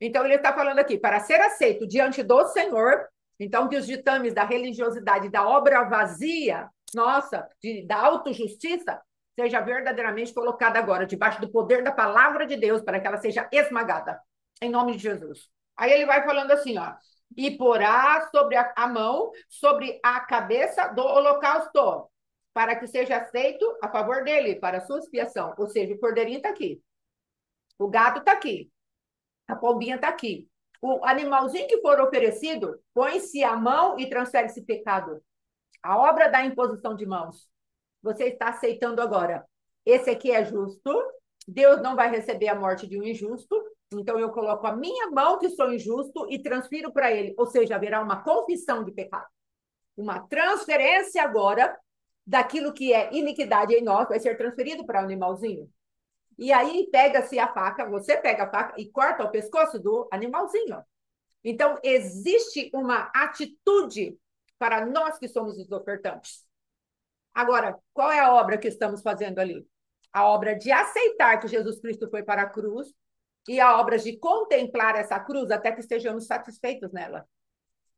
Então, ele está falando aqui, para ser aceito diante do Senhor, então que os ditames da religiosidade, da obra vazia, nossa, da autojustiça, seja verdadeiramente colocada agora debaixo do poder da palavra de Deus para que ela seja esmagada, em nome de Jesus. Aí ele vai falando assim, ó, e porá sobre a mão, sobre a cabeça do holocausto, para que seja aceito a favor dele, para a sua expiação. Ou seja, o cordeirinho está aqui, o gato está aqui, a pombinha está aqui. O animalzinho que for oferecido, põe-se a mão e transfere-se pecado. A obra da imposição de mãos. Você está aceitando agora. Esse aqui é justo. Deus não vai receber a morte de um injusto. Então eu coloco a minha mão, que sou injusto, e transfiro para ele. Ou seja, haverá uma confissão de pecado. Uma transferência agora daquilo que é iniquidade em nós, vai ser transferido para o animalzinho. E aí pega-se a faca, você pega a faca e corta o pescoço do animalzinho. Então, existe uma atitude para nós que somos os ofertantes. Agora, qual é a obra que estamos fazendo ali? A obra de aceitar que Jesus Cristo foi para a cruz e a obra de contemplar essa cruz até que estejamos satisfeitos nela.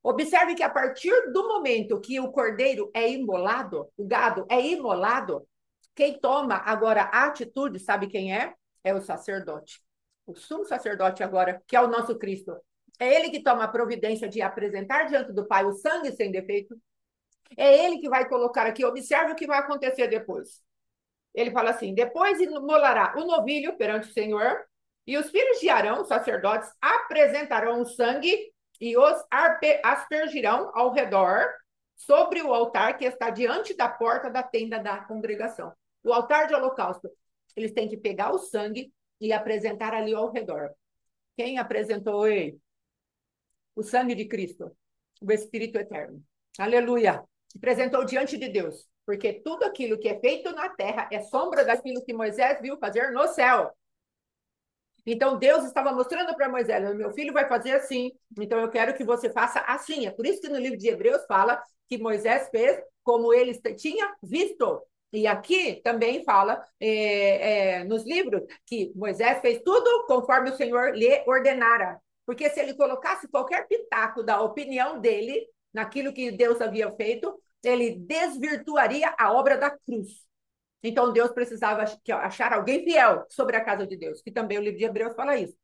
Observe que a partir do momento que o cordeiro é imolado, o gado é imolado, quem toma agora a atitude, sabe quem é? É o sacerdote. O sumo sacerdote agora, que é o nosso Cristo. É ele que toma a providência de apresentar diante do Pai o sangue sem defeito. É ele que vai colocar aqui, observe o que vai acontecer depois. Ele fala assim, depois imolará o novilho perante o Senhor, e os filhos de Arão, os sacerdotes, apresentarão o sangue e os aspergirão ao redor sobre o altar que está diante da porta da tenda da congregação. O altar de holocausto. Eles têm que pegar o sangue e apresentar ali ao redor. Quem apresentou ele? o sangue de Cristo, o Espírito eterno. Aleluia! Apresentou diante de Deus, porque tudo aquilo que é feito na terra é sombra daquilo que Moisés viu fazer no céu. Então Deus estava mostrando para Moisés: meu filho vai fazer assim, então eu quero que você faça assim. É por isso que no livro de Hebreus fala que Moisés fez como ele tinha visto. E aqui também fala nos livros que Moisés fez tudo conforme o Senhor lhe ordenara. Porque se ele colocasse qualquer pitaco da opinião dele naquilo que Deus havia feito, ele desvirtuaria a obra da cruz. Então Deus precisava achar alguém fiel sobre a casa de Deus, que também o livro de Hebreus fala isso.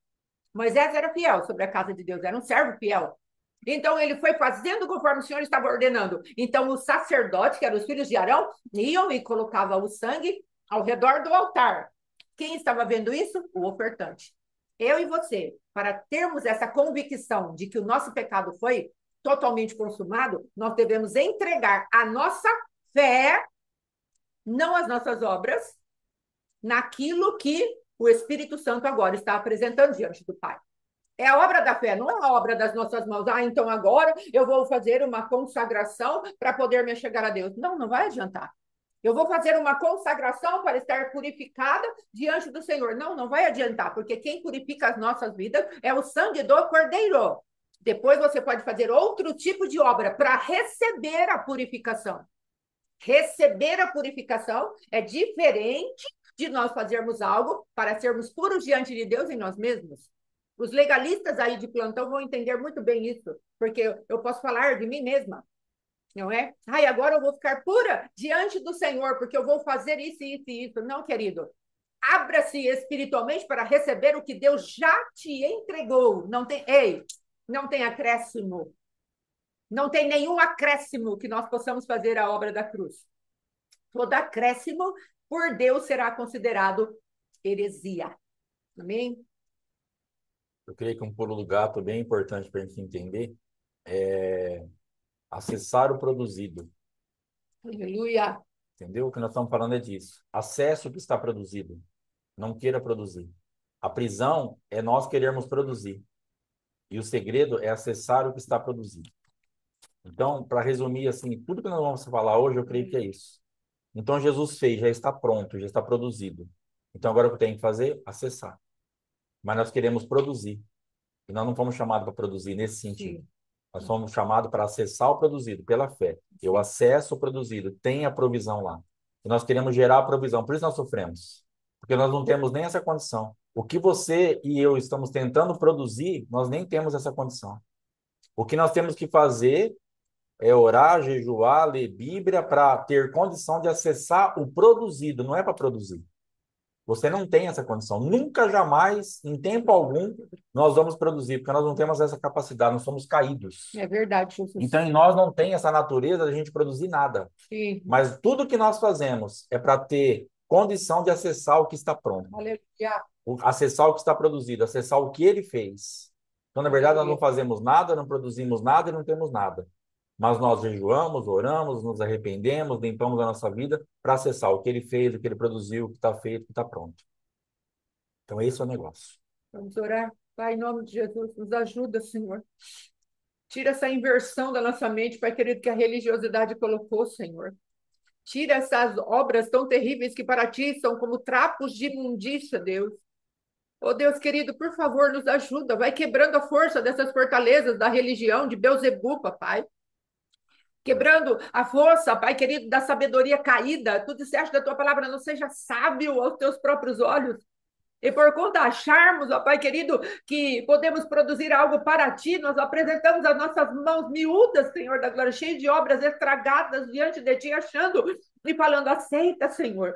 Moisés era fiel sobre a casa de Deus, era um servo fiel. Então ele foi fazendo conforme o Senhor estava ordenando. Então os sacerdotes, que eram os filhos de Arão, iam e colocavam o sangue ao redor do altar. Quem estava vendo isso? O ofertante. Eu e você, para termos essa convicção de que o nosso pecado foi totalmente consumado, nós devemos entregar a nossa fé, não as nossas obras, naquilo que o Espírito Santo agora está apresentando diante do Pai. É a obra da fé, não é a obra das nossas mãos. Então agora eu vou fazer uma consagração para poder me chegar a Deus. Não, não vai adiantar. Eu vou fazer uma consagração para estar purificada diante do Senhor. Não, não vai adiantar, porque quem purifica as nossas vidas é o sangue do Cordeiro. Depois você pode fazer outro tipo de obra para receber a purificação. Receber a purificação é diferente de nós fazermos algo para sermos puros diante de Deus em nós mesmos. Os legalistas aí de plantão vão entender muito bem isso, porque eu posso falar de mim mesma, não é? Ai, agora eu vou ficar pura diante do Senhor, porque eu vou fazer isso, isso e isso. Não, querido. Abra-se espiritualmente para receber o que Deus já te entregou. Não tem, não tem acréscimo. Não tem nenhum acréscimo que nós possamos fazer a obra da cruz. Todo acréscimo por Deus será considerado heresia. Amém? Eu creio que um pulo do gato bem importante para a gente entender é acessar o produzido. Aleluia. Entendeu? O que nós estamos falando é disso. Acesse o que está produzido. Não queira produzir. A prisão é nós querermos produzir. E o segredo é acessar o que está produzido. Então, para resumir assim, tudo que nós vamos falar hoje, eu creio que é isso. Então, Jesus fez, já está pronto, já está produzido. Então, agora o que tem que fazer? Acessar. Mas nós queremos produzir. E nós não fomos chamados para produzir nesse sentido. Sim. Nós fomos chamados para acessar o produzido pela fé. Eu acesso o produzido, tem a provisão lá. E nós queremos gerar a provisão, por isso nós sofremos. Porque nós não temos nem essa condição. O que você e eu estamos tentando produzir, nós nem temos essa condição. O que nós temos que fazer é orar, jejuar, ler Bíblia para ter condição de acessar o produzido, não é para produzir. Você não tem essa condição. Nunca, jamais, em tempo algum, nós vamos produzir, porque nós não temos essa capacidade, nós somos caídos. É verdade, Jesus. Então, em nós não tem essa natureza de a gente produzir nada. Sim. Mas tudo que nós fazemos é para ter condição de acessar o que está pronto. Aleluia. Acessar o que está produzido, acessar o que ele fez. Então, na verdade, nós não fazemos nada, não produzimos nada e não temos nada. Mas nós jejuamos, oramos, nos arrependemos, limpamos a nossa vida para acessar o que ele fez, o que ele produziu, o que está feito, o que está pronto. Então, esse é o negócio. Vamos orar. Pai, em nome de Jesus, nos ajuda, Senhor. Tira essa inversão da nossa mente, Pai querido, que a religiosidade colocou, Senhor. Tira essas obras tão terríveis que para ti são como trapos de imundícia, Deus. Oh, Deus querido, por favor, nos ajuda. Vai quebrando a força dessas fortalezas da religião, de Beelzebub, papai. Quebrando a força, Pai querido, da sabedoria caída. Tu disseste da tua palavra, não seja sábio aos teus próprios olhos. E por conta de acharmos, ó Pai querido, que podemos produzir algo para Ti, nós apresentamos as nossas mãos miúdas, Senhor da glória, cheias de obras estragadas diante de Ti, achando e falando, aceita, Senhor,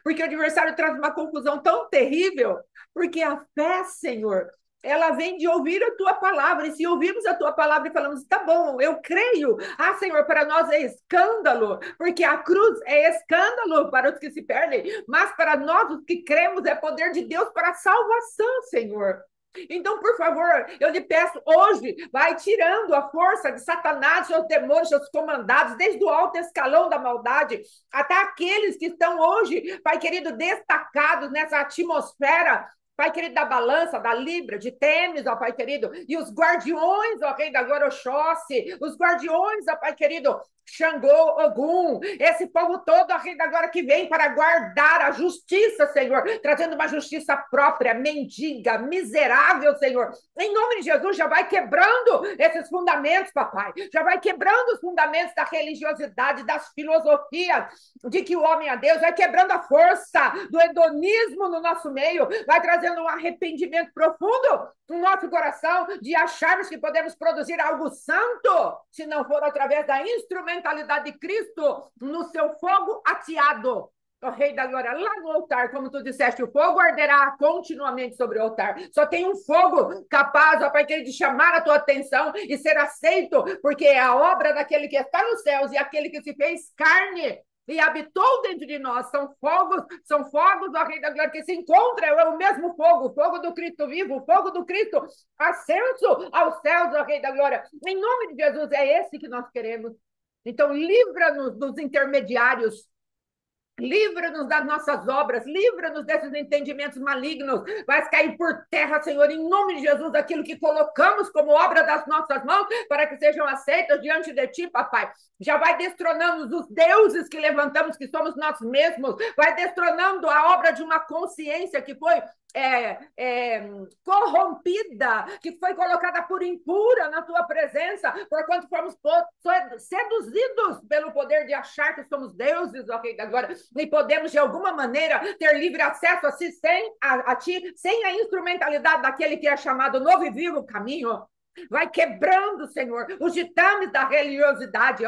porque o adversário traz uma confusão tão terrível, porque a fé, Senhor, ela vem de ouvir a tua palavra, e se ouvirmos a tua palavra e falamos, tá bom, eu creio, Senhor, para nós é escândalo, porque a cruz é escândalo para os que se perdem, mas para nós, os que cremos, é poder de Deus para a salvação, Senhor. Então, por favor, eu lhe peço hoje, vai tirando a força de Satanás, seus demônios, seus comandados, desde o alto escalão da maldade, até aqueles que estão hoje, Pai querido, destacados nessa atmosfera Pai querido, da balança, da libra, de Temes, ó Pai querido, e os guardiões, ó Rei da Glória, Oxóssi, os guardiões, ó Pai querido, Xangô, Ogum, esse povo todo, ó Rei da Glória, que vem para guardar a justiça, Senhor, trazendo uma justiça própria, mendiga, miserável, Senhor. Em nome de Jesus, já vai quebrando esses fundamentos, papai, já vai quebrando os fundamentos da religiosidade, das filosofias, de que o homem é Deus, vai quebrando a força do hedonismo no nosso meio, vai trazendo um arrependimento profundo no nosso coração, de acharmos que podemos produzir algo santo, se não for através da instrumentalidade de Cristo no seu fogo ateado. O Rei da Glória, lá no altar, como tu disseste, o fogo arderá continuamente sobre o altar. Só tem um fogo capaz, ó Pai querido, de chamar a tua atenção e ser aceito, porque é a obra daquele que está nos céus e aquele que se fez carne e habitou dentro de nós. São fogos, ó Rei da Glória, que se encontram, é o mesmo fogo, o fogo do Cristo vivo, o fogo do Cristo ascenso aos céus, ó Rei da Glória. Em nome de Jesus, é esse que nós queremos. Então, livra-nos dos intermediários, livra-nos das nossas obras, livra-nos desses entendimentos malignos. Vai cair por terra, Senhor, em nome de Jesus, aquilo que colocamos como obra das nossas mãos, para que sejam aceitas diante de Ti, papai. Já vai destronando os deuses que levantamos, que somos nós mesmos, vai destronando a obra de uma consciência que foi corrompida, que foi colocada por impura na tua presença, porquanto fomos seduzidos pelo poder de achar que somos deuses, ok, agora, e podemos de alguma maneira ter livre acesso a si a ti, sem a instrumentalidade daquele que é chamado novo e vivo caminho. Vai quebrando, Senhor, os ditames da religiosidade.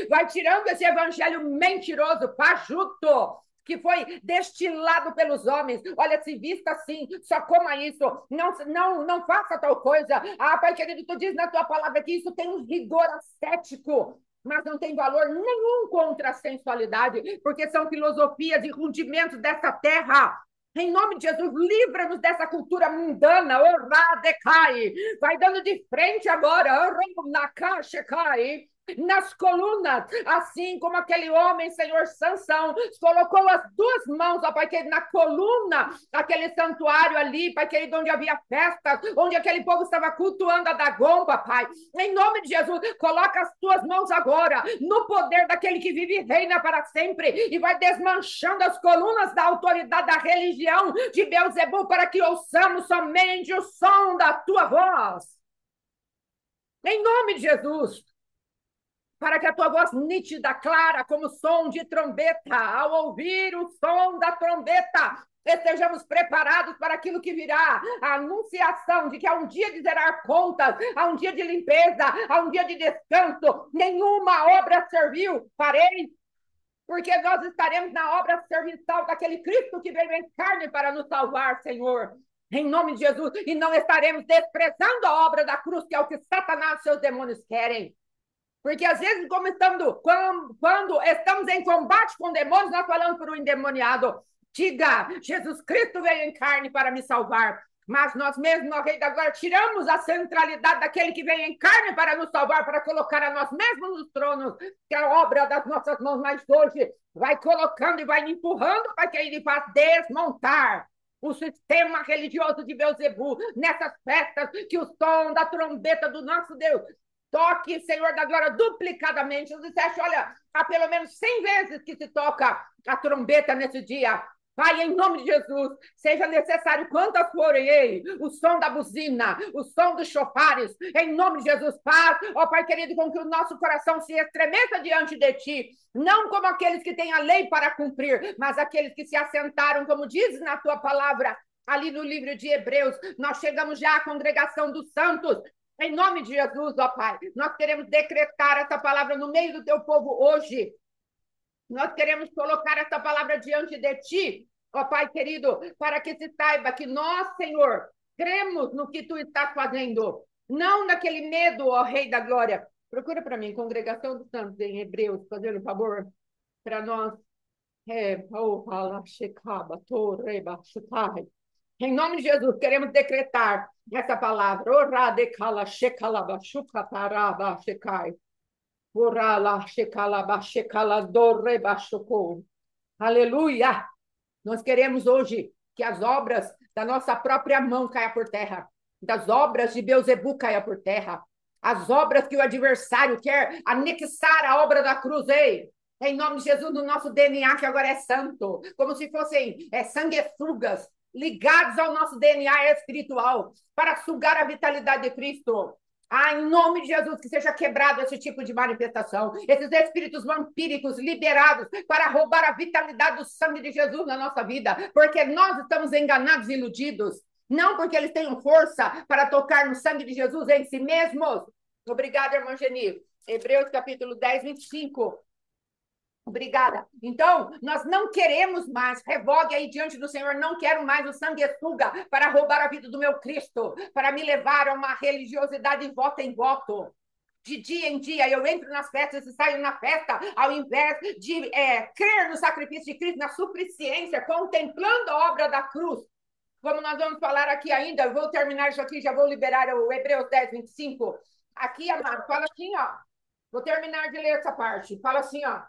Vai tirando esse evangelho mentiroso, fajuto, que foi destilado pelos homens. Olha, se vista assim, só coma isso, não faça tal coisa. Ah, Pai querido, tu diz na tua palavra que isso tem um rigor ascético, mas não tem valor nenhum contra a sensualidade, porque são filosofias e rudimentos dessa terra. Em nome de Jesus, livra-nos dessa cultura mundana. Vai dando de frente agora. Nas colunas, assim como aquele homem, Senhor Sansão, colocou as duas mãos, ó Pai querido, na coluna, aquele santuário ali, Pai querido, onde havia festas, onde aquele povo estava cultuando a Dagom, Pai. Em nome de Jesus, coloca as tuas mãos agora, no poder daquele que vive e reina para sempre, e vai desmanchando as colunas da autoridade da religião de Beelzebul, para que ouçamos somente o som da tua voz. Em nome de Jesus, para que a tua voz nítida, clara, como som de trombeta, ao ouvir o som da trombeta, estejamos preparados para aquilo que virá, a anunciação de que há um dia de zerar contas, há um dia de limpeza, há um dia de descanso, nenhuma obra serviu, parei, porque nós estaremos na obra serviçal daquele Cristo que veio em carne para nos salvar, Senhor. Em nome de Jesus, e não estaremos desprezando a obra da cruz, que é o que Satanás e seus demônios querem. Porque às vezes, quando estamos em combate com demônios, nós falamos para o endemoniado: diga, Jesus Cristo veio em carne para me salvar. Mas nós mesmos, ó Rei da Glória, tiramos a centralidade daquele que veio em carne para nos salvar, para colocar a nós mesmos nos tronos, que é a obra das nossas mãos. Mas hoje vai colocando e vai empurrando para que ele faz desmontar o sistema religioso de Beelzebul nessas festas, que o som da trombeta do nosso Deus toque, Senhor da Glória, duplicadamente. Você acha, olha, há pelo menos 100 vezes que se toca a trombeta nesse dia. Pai, em nome de Jesus, seja necessário quantas forem, ei, o som da buzina, o som dos chofares, em nome de Jesus, paz, ó Pai querido, com que o nosso coração se estremeça diante de Ti, não como aqueles que têm a lei para cumprir, mas aqueles que se assentaram, como diz na Tua palavra, ali no livro de Hebreus. Nós chegamos já à congregação dos santos. Em nome de Jesus, ó Pai, nós queremos decretar essa palavra no meio do Teu povo hoje. Nós queremos colocar essa palavra diante de Ti, ó Pai querido, para que se saiba que nós, Senhor, cremos no que Tu estás fazendo, não naquele medo, ó Rei da Glória. Procura para mim, congregação dos santos em Hebreus, fazendo um favor para nós. Em nome de Jesus, queremos decretar essa palavra. Aleluia! Nós queremos hoje que as obras da nossa própria mão caia por terra, das obras de Beelzebul caia por terra, as obras que o adversário quer anexar à obra da cruz, ei, em nome de Jesus, no nosso DNA, que agora é santo, como se fossem sanguessugas ligados ao nosso DNA espiritual, para sugar a vitalidade de Cristo. Ah, em nome de Jesus, que seja quebrado esse tipo de manifestação, esses espíritos vampíricos liberados para roubar a vitalidade do sangue de Jesus na nossa vida, porque nós estamos enganados e iludidos, não porque eles tenham força para tocar no sangue de Jesus em si mesmos. Obrigada, irmã Geni. Hebreus capítulo 10, 25. Obrigada. Então, nós não queremos mais, revogue aí diante do Senhor, não quero mais o sanguessuga para roubar a vida do meu Cristo, para me levar a uma religiosidade de voto em voto. De dia em dia, eu entro nas festas e saio na festa, ao invés de crer no sacrifício de Cristo, na suficiência, contemplando a obra da cruz. Como nós vamos falar aqui ainda, eu vou terminar isso aqui, já vou liberar o Hebreus 10, 25. Aqui, amado, fala assim, ó. Vou terminar de ler essa parte. Fala assim, ó.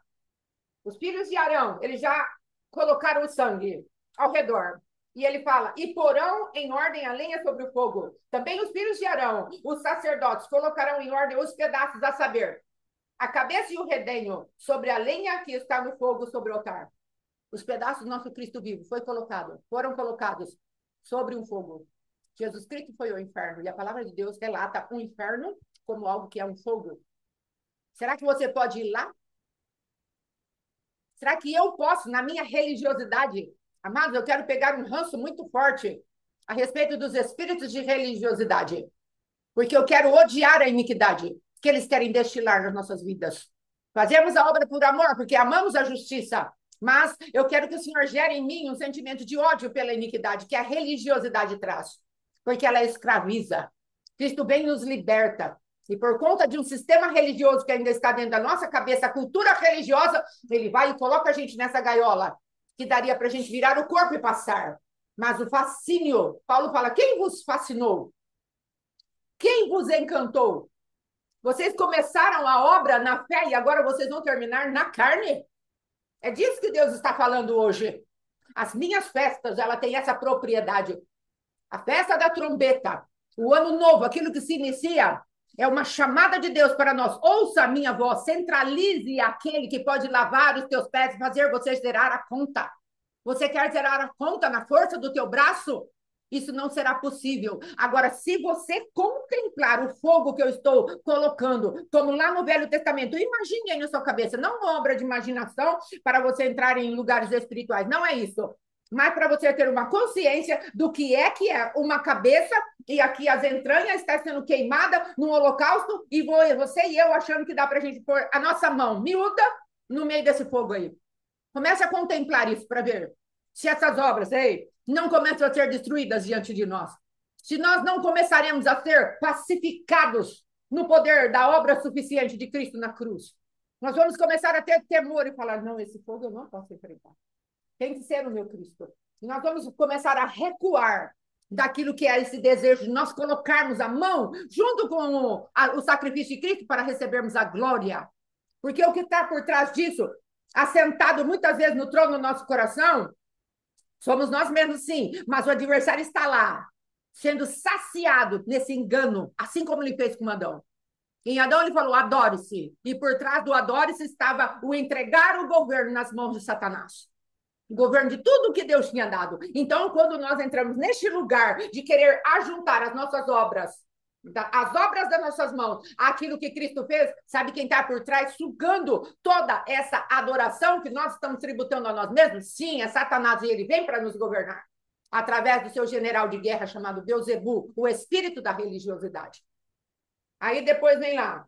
Os filhos de Arão, eles já colocaram o sangue ao redor. E ele fala, e porão em ordem a lenha sobre o fogo. Também os filhos de Arão, os sacerdotes, colocarão em ordem os pedaços, a saber, a cabeça e o redenho sobre a lenha que está no fogo sobre o altar. Os pedaços do nosso Cristo vivo foram colocados sobre um fogo. Jesus Cristo foi ao inferno, e a palavra de Deus relata o inferno como algo que é um fogo. Será que você pode ir lá? Será que eu posso, na minha religiosidade, amados, eu quero pegar um ranço muito forte a respeito dos espíritos de religiosidade, porque eu quero odiar a iniquidade que eles querem destilar nas nossas vidas. Fazemos a obra por amor, porque amamos a justiça, mas eu quero que o Senhor gere em mim um sentimento de ódio pela iniquidade que a religiosidade traz, porque ela escraviza. Cristo bem nos liberta. E por conta de um sistema religioso que ainda está dentro da nossa cabeça, a cultura religiosa, ele vai e coloca a gente nessa gaiola, que daria para a gente virar o corpo e passar. Mas o fascínio, Paulo fala, quem vos fascinou? Quem vos encantou? Vocês começaram a obra na fé e agora vocês vão terminar na carne? É disso que Deus está falando hoje. As minhas festas, ela tem essa propriedade. A festa da trombeta, o ano novo, aquilo que se inicia, é uma chamada de Deus para nós. Ouça a minha voz, centralize aquele que pode lavar os teus pés e fazer você zerar a conta. Você quer zerar a conta na força do teu braço? Isso não será possível. Agora, se você contemplar o fogo que eu estou colocando, como lá no Velho Testamento, imagine aí na sua cabeça, não uma obra de imaginação para você entrar em lugares espirituais, não é isso. Mas para você ter uma consciência do que é uma cabeça e aqui as entranhas estão sendo queimadas no holocausto e você e eu achando que dá para a gente pôr a nossa mão miúda no meio desse fogo aí. Comece a contemplar isso para ver se essas obras aí não começam a ser destruídas diante de nós. Se nós não começaremos a ser pacificados no poder da obra suficiente de Cristo na cruz, nós vamos começar a ter temor e falar, não, esse fogo eu não posso enfrentar. Tem que ser o meu Cristo. E nós vamos começar a recuar daquilo que é esse desejo de nós colocarmos a mão junto com o sacrifício de Cristo para recebermos a glória. Porque o que está por trás disso, assentado muitas vezes no trono do nosso coração, somos nós mesmos, sim, mas o adversário está lá, sendo saciado nesse engano, assim como ele fez com Adão. Em Adão ele falou, adore-se. E por trás do adore-se estava o entregar o governo nas mãos de Satanás. O governo de tudo que Deus tinha dado. Então, quando nós entramos neste lugar de querer ajuntar as nossas obras, as obras das nossas mãos, aquilo que Cristo fez, sabe quem está por trás sugando toda essa adoração que nós estamos tributando a nós mesmos? Sim, é Satanás e ele vem para nos governar através do seu general de guerra chamado Beelzebul, o espírito da religiosidade. Aí depois vem lá.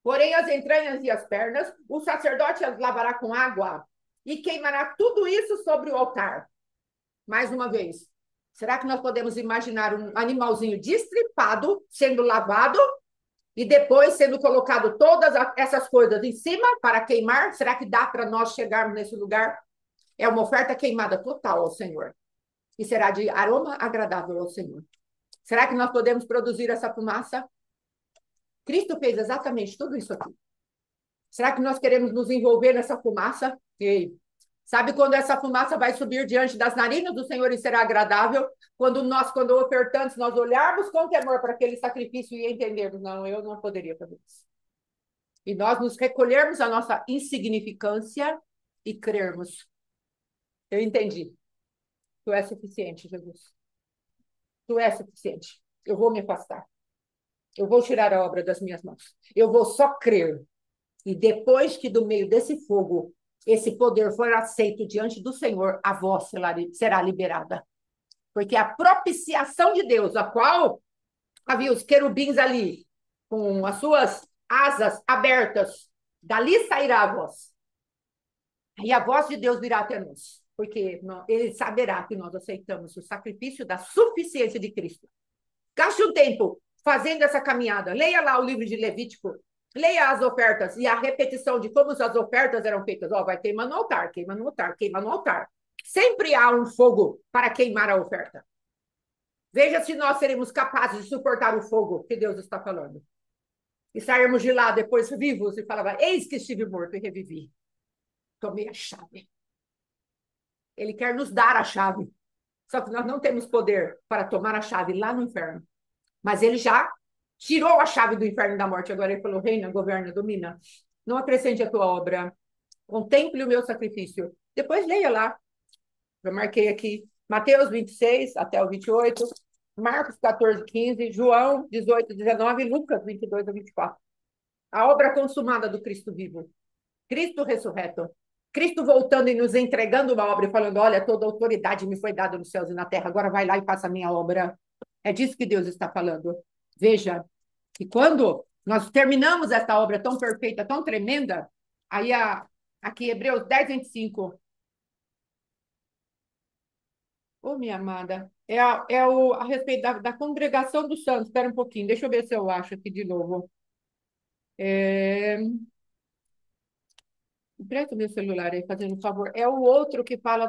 Porém, as entranhas e as pernas, o sacerdote as lavará com água e queimará tudo isso sobre o altar. Mais uma vez, será que nós podemos imaginar um animalzinho destripado, sendo lavado, e depois sendo colocado todas essas coisas em cima para queimar? Será que dá para nós chegarmos nesse lugar? É uma oferta queimada total ao Senhor. E será de aroma agradável ao Senhor. Será que nós podemos produzir essa fumaça? Cristo fez exatamente tudo isso aqui. Será que nós queremos nos envolver nessa fumaça? Ei, Sabe quando essa fumaça vai subir diante das narinas do Senhor e será agradável? Quando nós, quando ofertantes, nós olharmos com temor para aquele sacrifício e entendermos, não, eu não poderia fazer isso. E nós nos recolhermos a nossa insignificância e crermos. Eu entendi. Tu és suficiente, Jesus. Tu és suficiente. Eu vou me afastar. Eu vou tirar a obra das minhas mãos. Eu vou só crer. E depois que do meio desse fogo esse poder for aceito diante do Senhor, a voz será liberada. Porque a propiciação de Deus, a qual havia os querubins ali, com as suas asas abertas, dali sairá a voz. E a voz de Deus virá até nós, porque ele saberá que nós aceitamos o sacrifício da suficiência de Cristo. Gaste um tempo fazendo essa caminhada. Leia lá o livro de Levítico. Leia as ofertas e a repetição de como as ofertas eram feitas. Ó, vai queimar no altar, queima no altar, queima no altar. Sempre há um fogo para queimar a oferta. Veja se nós seremos capazes de suportar o fogo que Deus está falando. E sairmos de lá depois vivos e falava, eis que estive morto e revivi. Tomei a chave. Ele quer nos dar a chave. Só que nós não temos poder para tomar a chave lá no inferno. Mas ele já tirou a chave do inferno e da morte. Agora ele falou, reina, governa, domina. Não acrescente a tua obra. Contemple o meu sacrifício. Depois leia lá. Eu marquei aqui. Mateus 26 até o 28. Marcos 14, 15. João 18, 19. Lucas 22 a 24. A obra consumada do Cristo vivo. Cristo ressurreto. Cristo voltando e nos entregando uma obra e falando, olha, toda autoridade me foi dada nos céus e na terra. Agora vai lá e faça a minha obra. É disso que Deus está falando. Veja que quando nós terminamos esta obra tão perfeita, tão tremenda, aí aqui Hebreus 10, 25. Ô, minha amada, a respeito da congregação dos santos. Espera um pouquinho, deixa eu ver se eu acho aqui de novo. Empresta o meu celular aí, fazendo um favor. É o outro que fala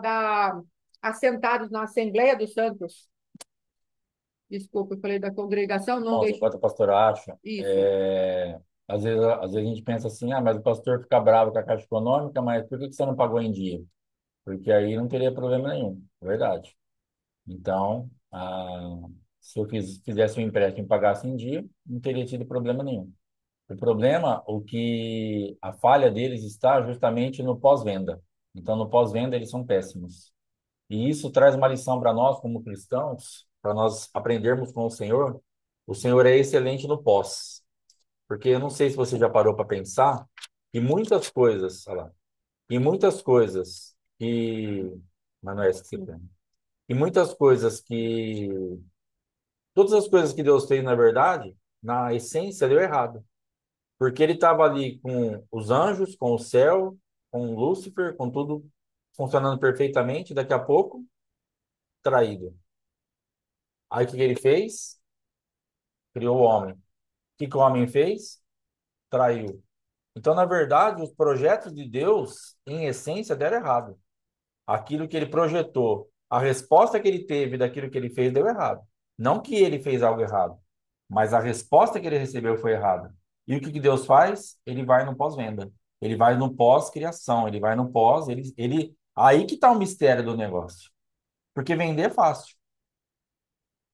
assentados na Assembleia dos Santos. Desculpa, eu falei da congregação, não Nossa, deixa. enquanto o pastor acha, Isso. às vezes a gente pensa assim, mas o pastor fica bravo com a Caixa Econômica, mas por que você não pagou em dia? Porque aí não teria problema nenhum, é verdade. Então, se eu fizesse um empréstimo e pagasse em dia, não teria tido problema nenhum. O problema, a falha deles está justamente no pós-venda. Então, no pós-venda, eles são péssimos. E isso traz uma lição para nós, como cristãos, para nós aprendermos com o Senhor. O Senhor é excelente no pós. Porque eu não sei se você já parou para pensar que muitas coisas, olha lá, e muitas coisas que. Mas não é essa que você quer. E muitas coisas que. Todas as coisas que Deus fez, na verdade, na essência, deu errado. Porque ele estava ali com os anjos, com o céu, com Lúcifer, com tudo funcionando perfeitamente. Daqui a pouco, traído. Aí o que que ele fez? Criou o homem. O que que o homem fez? Traiu. Então, na verdade, os projetos de Deus, em essência, deram errado. Aquilo que ele projetou, a resposta que ele teve daquilo que ele fez deu errado. Não que ele fez algo errado, mas a resposta que ele recebeu foi errada. E o que que Deus faz? Ele vai no pós-venda. Ele vai no pós-criação, ele vai no pós, aí que está o mistério do negócio. Porque vender é fácil,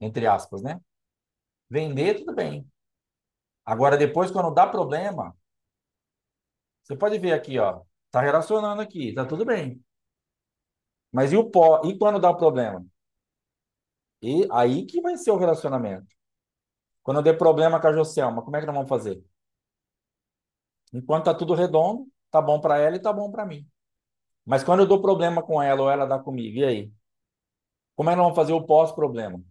entre aspas, né? Vender, tudo bem. Agora, depois, quando dá problema, você pode ver aqui, ó, tá relacionando aqui, tá tudo bem. Mas e o pó? E quando dá o problema? E aí que vai ser o relacionamento. Quando eu der problema com a Joselma, como é que nós vamos fazer? Enquanto tá tudo redondo, tá bom para ela e tá bom para mim. Mas quando eu dou problema com ela ou ela dá comigo, e aí? Como é que nós vamos fazer o pós-problema?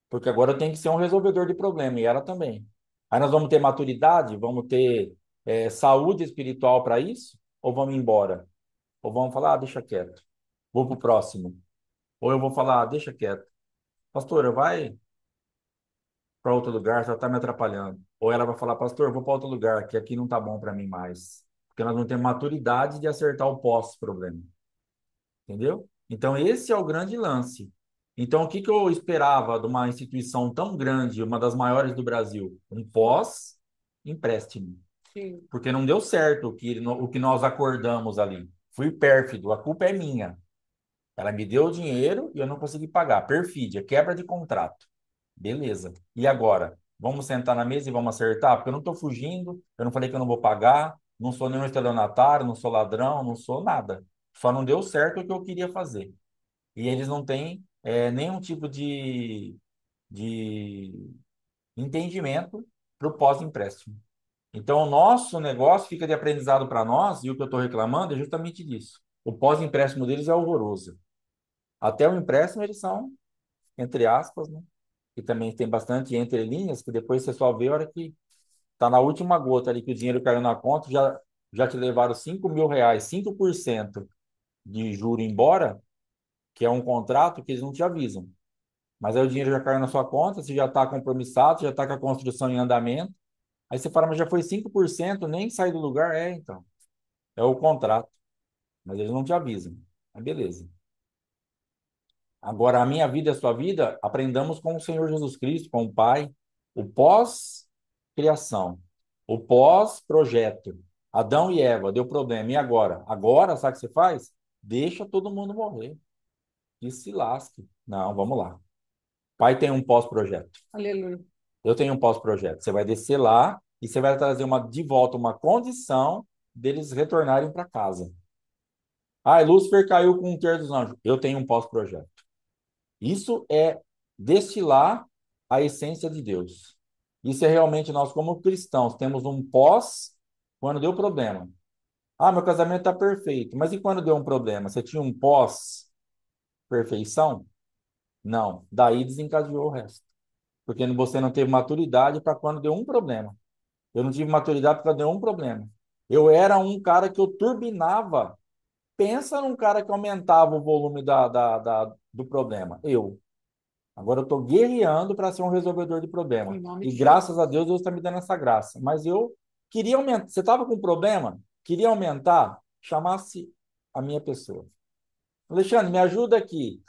Porque agora eu tenho que ser um resolvedor de problema e ela também. Aí nós vamos ter maturidade, vamos ter saúde espiritual para isso? Ou vamos embora? Ou vamos falar, deixa quieto, vou pro próximo. Ou eu vou falar, deixa quieto. Pastora, vai para outro lugar, você está me atrapalhando. Ou ela vai falar, pastor, vou para outro lugar, que aqui não tá bom para mim mais. Porque nós não temos maturidade de acertar o pós-problema. Entendeu? Então, esse é o grande lance. Então, o que que eu esperava de uma instituição tão grande, uma das maiores do Brasil? Um pós-empréstimo. Sim. Porque não deu certo o que nós acordamos ali. Fui pérfido, a culpa é minha. Ela me deu o dinheiro e eu não consegui pagar. Perfídia, quebra de contrato. Beleza. E agora? Vamos sentar na mesa e vamos acertar? Porque eu não estou fugindo, eu não falei que eu não vou pagar, não sou nenhum estelionatário, não sou ladrão, não sou nada. Só não deu certo o que eu queria fazer. E eles não têm nenhum tipo de entendimento para o pós-empréstimo. Então, o nosso negócio fica de aprendizado para nós, e o que eu estou reclamando é justamente disso. O pós-empréstimo deles é horroroso. Até o empréstimo, eles são, entre aspas, né? E também tem bastante entrelinhas, que depois você só vê a hora que está na última gota ali, que o dinheiro caiu na conta, já te levaram R$ 5.000, 5% de juro embora, que é um contrato que eles não te avisam. Mas aí o dinheiro já caiu na sua conta, você já está compromissado, já está com a construção em andamento. Aí você fala, mas já foi 5%, nem sai do lugar. É, então. É o contrato. Mas eles não te avisam. Mas beleza. Agora, a minha vida e a sua vida, aprendamos com o Senhor Jesus Cristo, com o Pai, o pós-criação, o pós-projeto. Adão e Eva, deu problema. E agora? Agora, sabe o que você faz? Deixa todo mundo morrer. E se lasque. Não, vamos lá. Pai tem um pós-projeto. Aleluia. Eu tenho um pós-projeto. Você vai descer lá e você vai trazer de volta uma condição deles retornarem para casa. Ah, Lúcifer caiu com um terço dos anjos. Eu tenho um pós-projeto. Isso é destilar a essência de Deus. Isso é realmente nós, como cristãos, temos um pós quando deu problema. Ah, meu casamento está perfeito. Mas e quando deu um problema? Você tinha um pós-perfeição? Não. Daí desencadeou o resto. Porque você não teve maturidade para quando deu um problema. Eu não tive maturidade para deu um problema. Eu era um cara que eu turbinava. Pensa num cara que aumentava o volume do problema. Eu. Agora eu estou guerreando para ser um resolvedor de problema. Em nome E de graças a Jesus. Deus, Deus está me dando essa graça. Mas eu queria aumentar. Você estava com um problema? Queria aumentar? Chamasse a minha pessoa. Alexandre, me ajuda aqui.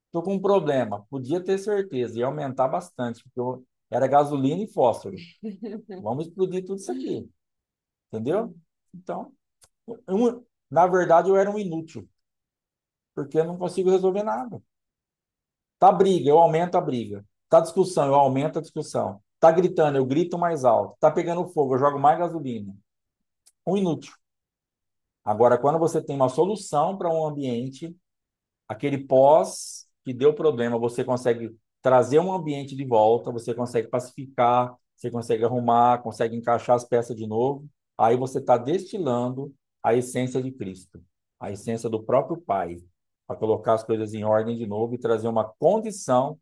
Estou com um problema. Podia ter certeza. Ia aumentar bastante, porque era gasolina e fósforo. Vamos explodir tudo isso aqui. Entendeu? Então, na verdade, eu era um inútil, porque eu não consigo resolver nada. Tá briga, eu aumento a briga. Tá discussão, eu aumento a discussão. Tá gritando, eu grito mais alto. Tá pegando fogo, eu jogo mais gasolina. Um inútil. Agora, quando você tem uma solução para um ambiente, aquele pós que deu problema, você consegue trazer um ambiente de volta, você consegue pacificar, você consegue arrumar, consegue encaixar as peças de novo. Aí você está destilando a essência de Cristo, a essência do próprio Pai, para colocar as coisas em ordem de novo e trazer uma condição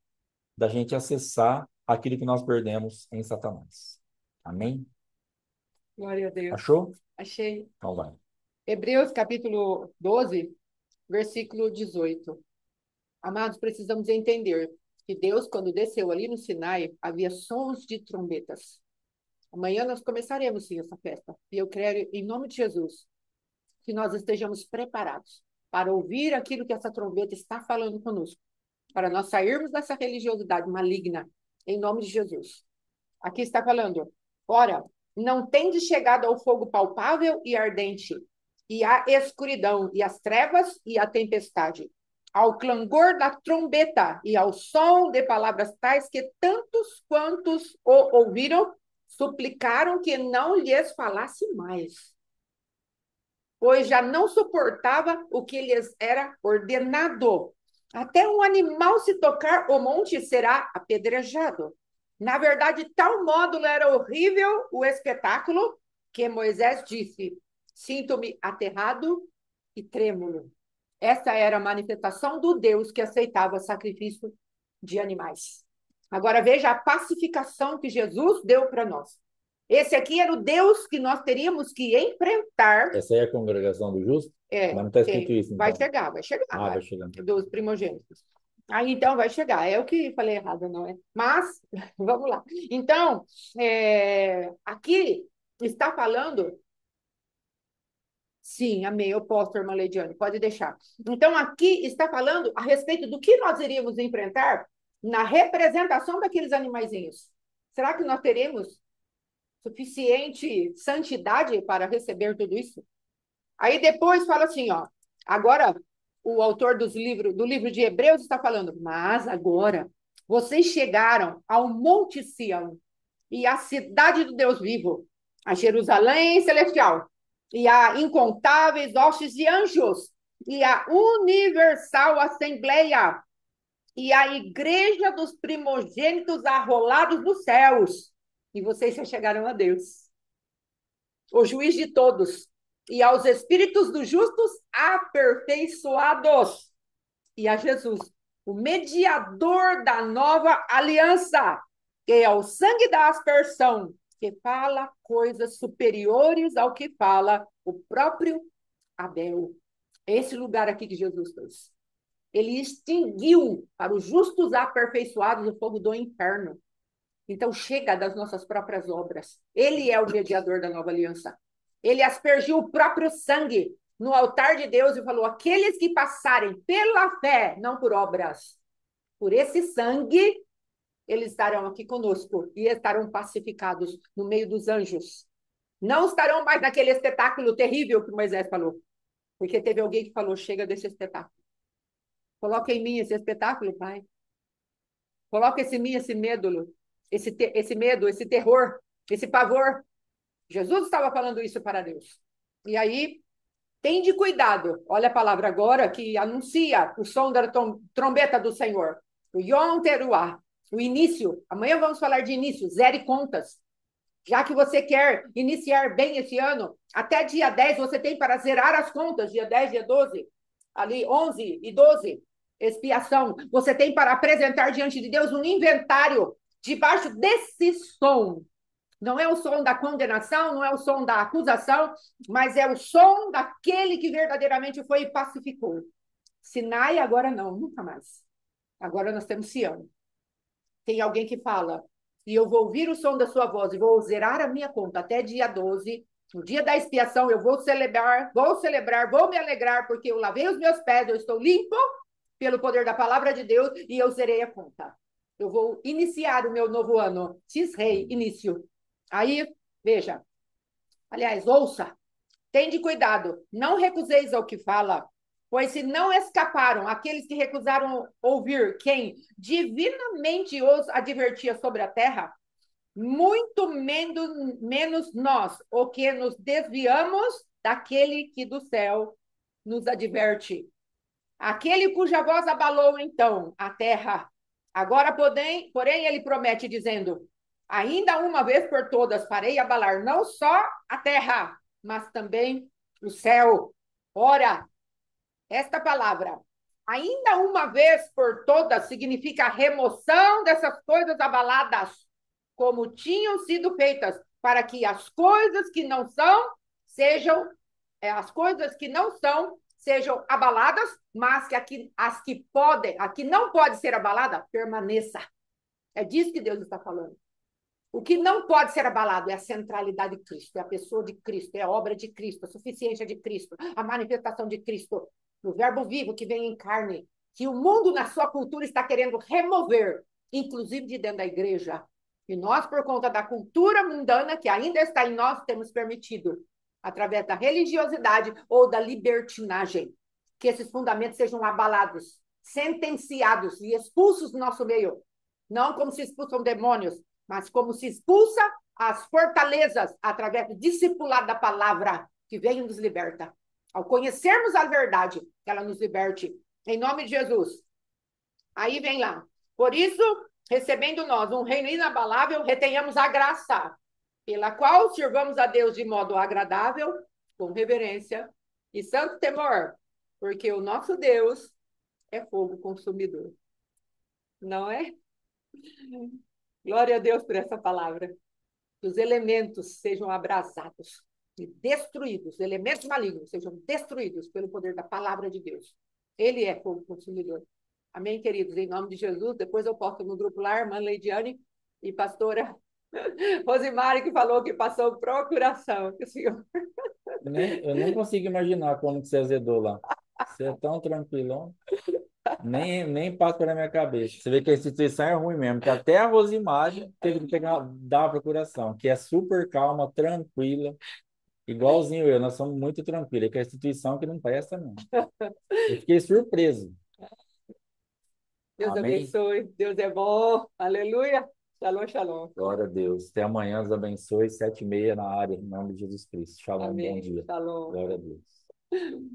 da gente acessar aquilo que nós perdemos em Satanás. Amém? Glória a Deus. Achou? Achei. Então vai. Hebreus capítulo 12, versículo 18. Amados, precisamos entender que Deus, quando desceu ali no Sinai, havia sons de trombetas. Amanhã nós começaremos sim essa festa. E eu quero, em nome de Jesus, que nós estejamos preparados para ouvir aquilo que essa trombeta está falando conosco, para nós sairmos dessa religiosidade maligna, em nome de Jesus. Aqui está falando: ora, não tendes chegado ao fogo palpável e ardente, e à escuridão, e às trevas, e à tempestade, ao clangor da trombeta, e ao som de palavras tais que tantos quantos o ouviram, suplicaram que não lhes falasse mais, pois já não suportava o que lhes era ordenado. Até um animal se tocar o monte será apedrejado. Na verdade, tal modo era horrível o espetáculo que Moisés disse: sinto-me aterrado e trêmulo. Essa era a manifestação do Deus que aceitava sacrifício de animais. Agora veja a pacificação que Jesus deu para nós. Esse aqui era o Deus que nós teríamos que enfrentar. Essa aí é a congregação do justo? Mas É, não está escrito isso, vai então. chegar, vai chegar, Ah, vai chegando. dos primogênitos. Aí então vai chegar. É o que falei errado, não é? Mas vamos lá. Então, aqui está falando. Sim, amém. Eu posso, irmã Leidiane, pode deixar. Então, aqui está falando a respeito do que nós iríamos enfrentar na representação daqueles animaizinhos. Será que nós teremos suficiente santidade para receber tudo isso? Aí depois fala assim, ó. Agora, o autor do livro de Hebreus está falando, mas agora vocês chegaram ao Monte Sião e à cidade do Deus vivo, a Jerusalém celestial, e a incontáveis hostes de anjos, e a universal assembleia, e a igreja dos primogênitos arrolados dos céus. E vocês já chegaram a Deus, o juiz de todos, e aos espíritos dos justos aperfeiçoados, e a Jesus, o mediador da nova aliança, que é o sangue da aspersão, que fala coisas superiores ao que fala o próprio Abel. Esse lugar aqui que Jesus fez. Ele extinguiu para os justos aperfeiçoados o fogo do inferno. Então, chega das nossas próprias obras. Ele é o mediador da nova aliança. Ele aspergiu o próprio sangue no altar de Deus e falou: aqueles que passarem pela fé, não por obras, por esse sangue, eles estarão aqui conosco e estarão pacificados no meio dos anjos. Não estarão mais naquele espetáculo terrível que Moisés falou. Porque teve alguém que falou: chega desse espetáculo. Coloca em mim esse espetáculo, Pai. Coloca em mim esse medo, esse medo, esse terror, esse pavor. Jesus estava falando isso para Deus. E aí, tem de cuidado. Olha a palavra agora que anuncia o som da trombeta do Senhor. O Yom Teruah, o início. Amanhã vamos falar de início, zero contas. Já que você quer iniciar bem esse ano, até dia 10 você tem para zerar as contas, dia 10, dia 12, ali 11 e 12, expiação. Você tem para apresentar diante de Deus um inventário debaixo desse som. Não é o som da condenação, não é o som da acusação, mas é o som daquele que verdadeiramente foi e pacificou. Sinai agora não, nunca mais. Agora nós temos Sião. Tem alguém que fala, e eu vou ouvir o som da sua voz e vou zerar a minha conta até dia 12, no dia da expiação eu vou celebrar, vou me alegrar, porque eu lavei os meus pés, eu estou limpo pelo poder da palavra de Deus e eu zerei a conta. Eu vou iniciar o meu novo ano. Cisrei, início. Aí, veja, aliás, ouça, tende cuidado, não recuseis ao que fala, pois se não escaparam aqueles que recusaram ouvir quem divinamente os advertia sobre a terra, muito menos nós, o que nos desviamos daquele que do céu nos adverte. Aquele cuja voz abalou então a terra. Agora, porém, ele promete, dizendo: ainda uma vez por todas farei abalar não só a terra, mas também o céu. Ora, esta palavra, ainda uma vez por todas, significa a remoção dessas coisas abaladas, como tinham sido feitas, para que as coisas que não são sejam, as coisas que não são sejam abaladas, mas que as que podem, a que não pode ser abalada, permaneça. É disso que Deus está falando. O que não pode ser abalado é a centralidade de Cristo, é a pessoa de Cristo, é a obra de Cristo, a suficiência de Cristo, a manifestação de Cristo, o verbo vivo que vem em carne, que o mundo, na sua cultura, está querendo remover, inclusive de dentro da igreja. E nós, por conta da cultura mundana que ainda está em nós, temos permitido, através da religiosidade ou da libertinagem, que esses fundamentos sejam abalados, sentenciados e expulsos do nosso meio. Não como se expulsam demônios, mas como se expulsa as fortalezas através do discipulado da palavra que vem e nos liberta. Ao conhecermos a verdade, ela nos liberte. Em nome de Jesus. Aí vem lá. Por isso, recebendo nós um reino inabalável, retenhamos a graça, pela qual sirvamos a Deus de modo agradável, com reverência e santo temor, porque o nosso Deus é fogo consumidor. Não é? Glória a Deus por essa palavra. Que os elementos sejam abrasados e destruídos, os elementos malignos sejam destruídos pelo poder da palavra de Deus. Ele é fogo consumidor. Amém, queridos? Em nome de Jesus. Depois eu posto no grupo lá, irmã Leidiane e pastora Rosimari, que falou que passou procuração. Que o Senhor... Eu nem consigo imaginar como que você azedou lá. Você é tão tranquilão. Nem passa pela minha cabeça. Você vê que a instituição é ruim mesmo, que até a Rosimari teve que pegar, dar a procuração, que é super calma, tranquila. Igualzinho eu, nós somos muito tranquilos, é que a instituição que não presta, não. Eu fiquei surpreso. Deus Amém? abençoe. Deus é bom. Aleluia. Shalom, shalom. Glória a Deus. Até amanhã, os abençoe, 7h30 na área, em nome de Jesus Cristo. Shalom, bom Amém. dia. Shalom. Glória a Deus.